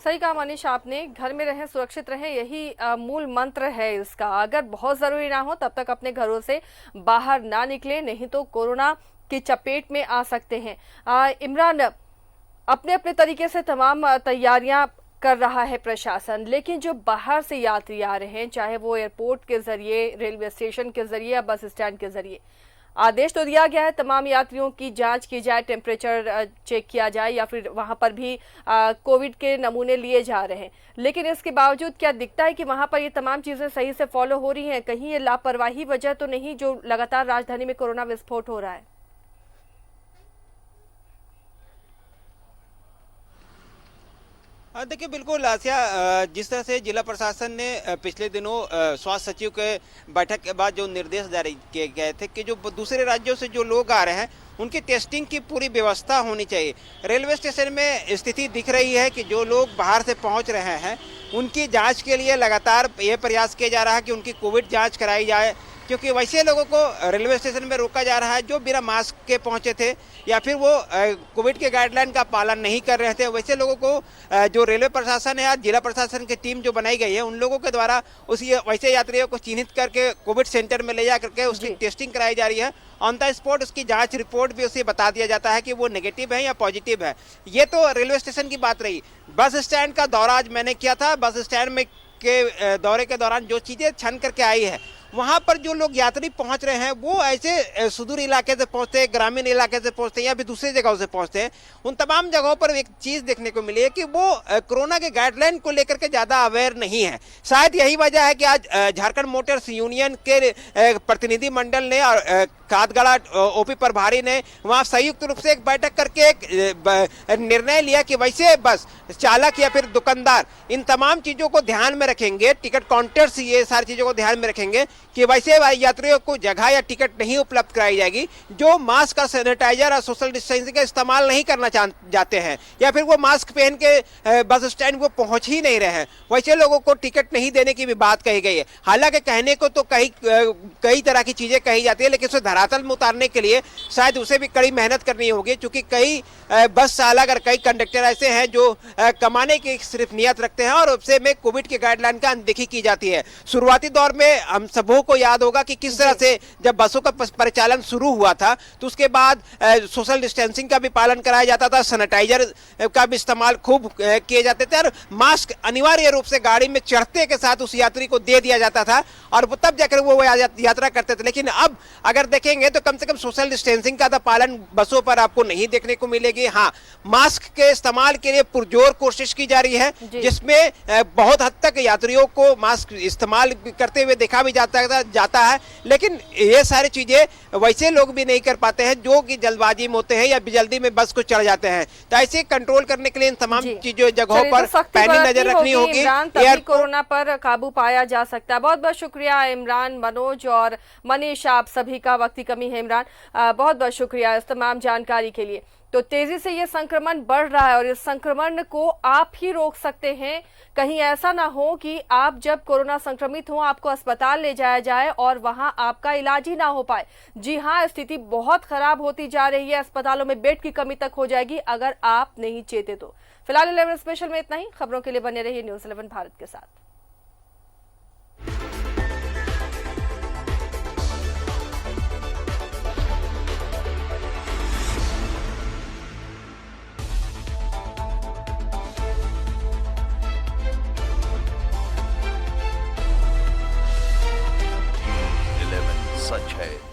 सही कहा मनीष आपने, घर में रहें, सुरक्षित रहें, यही मूल मंत्र है इसका। अगर बहुत जरूरी ना हो तब तक अपने घरों से बाहर ना निकले, नहीं तो कोरोना की चपेट में आ सकते हैं। इमरान, अपने अपने तरीके से तमाम तैयारियां कर रहा है प्रशासन, लेकिन जो बाहर से यात्री आ रहे हैं, चाहे वो एयरपोर्ट के जरिए, रेलवे स्टेशन के जरिए या बस स्टैंड के जरिए, आदेश तो दिया गया है तमाम यात्रियों की जांच की जाए, टेम्परेचर चेक किया जाए या फिर वहां पर भी कोविड के नमूने लिए जा रहे हैं। लेकिन इसके बावजूद क्या दिखता है कि वहां पर ये तमाम चीजें सही से फॉलो हो रही हैं? कहीं ये लापरवाही वजह तो नहीं जो लगातार राजधानी में कोरोना विस्फोट हो रहा है? देखिए बिल्कुल आसिया, जिस तरह से जिला प्रशासन ने पिछले दिनों स्वास्थ्य सचिव के बैठक के बाद जो निर्देश जारी किए गए थे कि जो दूसरे राज्यों से जो लोग आ रहे हैं उनकी टेस्टिंग की पूरी व्यवस्था होनी चाहिए। रेलवे स्टेशन में स्थिति दिख रही है कि जो लोग बाहर से पहुंच रहे हैं उनकी जांच के लिए लगातार ये प्रयास किया जा रहा है कि उनकी कोविड जांच कराई जाए, क्योंकि वैसे लोगों को रेलवे स्टेशन में रोका जा रहा है जो बिना मास्क के पहुंचे थे या फिर वो कोविड के गाइडलाइन का पालन नहीं कर रहे थे। वैसे लोगों को जो रेलवे प्रशासन है या जिला प्रशासन की टीम जो बनाई गई है उन लोगों के द्वारा उसी वैसे यात्रियों को चिन्हित करके कोविड सेंटर में ले जा करके उसकी टेस्टिंग कराई जा रही है। ऑन द स्पॉट उसकी जांच रिपोर्ट भी उसे बता दिया जाता है कि वो नेगेटिव है या पॉजिटिव है। ये तो रेलवे स्टेशन की बात रही। बस स्टैंड का दौरा आज मैंने किया था। बस स्टैंड में के दौरे के दौरान जो चीज़ें छन करके आई है, वहाँ पर जो लोग यात्री पहुँच रहे हैं वो ऐसे सुदूर इलाके से पहुँचते हैं, ग्रामीण इलाके से पहुँचते हैं या फिर दूसरी जगहों से पहुँचते हैं। उन तमाम जगहों पर एक चीज़ देखने को मिली है कि वो कोरोना के गाइडलाइन को लेकर के ज़्यादा अवेयर नहीं है। शायद यही वजह है कि आज झारखंड मोटर्स यूनियन के प्रतिनिधि मंडल ने और कादगड़ा ओपी प्रभारी ने वहाँ संयुक्त रूप से एक बैठक करके एक निर्णय लिया कि वैसे बस चालक या फिर दुकानदार इन तमाम चीज़ों को ध्यान में रखेंगे, टिकट काउंटर्स ये सारी चीज़ों को ध्यान में रखेंगे कि वैसे यात्रियों को जगह या टिकट नहीं उपलब्ध कराई जाएगी जो मास्क और सैनिटाइजर और सोशल डिस्टेंसिंग का इस्तेमाल नहीं करना चाहते हैं या फिर वो मास्क पहन के बस स्टैंड को पहुंच ही नहीं रहे हैं, वैसे लोगों को टिकट नहीं देने की भी बात कही गई है। हालांकि कहने को तो कई तरह की चीज़ें कही जाती है, लेकिन उसे धरातल में उतारने के लिए शायद उसे भी कड़ी मेहनत करनी होगी, क्योंकि कई बस चालक और कई कंडक्टर ऐसे हैं जो कमाने की सिर्फ नियत रखते हैं और उससे में कोविड के गाइडलाइन का अनदेखी की जाती है। शुरुआती दौर में हम सबों को याद होगा कि किस तरह से जब बसों का परिचालन शुरू हुआ था तो उसके बाद सोशल डिस्टेंसिंग का भी पालन कराया जाता था, सैनिटाइजर का भी इस्तेमाल खूब किए जाते थे और मास्क अनिवार्य रूप से गाड़ी में चढ़ते के साथ उस यात्री को दे दिया जाता था और तब जाकर वो यात्रा करते थे। लेकिन अब अगर देखेंगे तो कम से कम सोशल डिस्टेंसिंग का तो पालन बसों पर आपको नहीं देखने को मिलेगी। हाँ, मास्क के इस्तेमाल के लिए पुरजोर कोशिश की जा रही है, जिसमें बहुत हद तक यात्रियों को मास्क इस्तेमाल करते हुए देखा भी जाता है, लेकिन ये सारी चीजें वैसे लोग भी नहीं कर पाते हैं जो कि जल्दबाजी में होते हैं या जल्दी में बस को चढ़ जाते हैं। तो ऐसे कंट्रोल करने के लिए इन तमाम चीजों जगहों पर पैनी नजर रखनी होगी, तभी कोरोना पर काबू पाया जा सकता है। बहुत बहुत शुक्रिया इमरान, मनोज और मनीष, आप सभी का वक्त की कमी है इमरान, बहुत बहुत शुक्रिया इस तमाम जानकारी के लिए। तो तेजी से ये संक्रमण बढ़ रहा है और इस संक्रमण को आप ही रोक सकते हैं। कहीं ऐसा ना हो कि आप जब कोरोना संक्रमित हो आपको अस्पताल ले जाया जाए और वहां आपका इलाज ही ना हो पाए। जी हां, स्थिति बहुत खराब होती जा रही है, अस्पतालों में बेड की कमी तक हो जाएगी अगर आप नहीं चेते तो। फिलहाल 11 स्पेशल में इतना ही। खबरों के लिए बने रहिए न्यूज़ 11 भारत के साथ। सच है।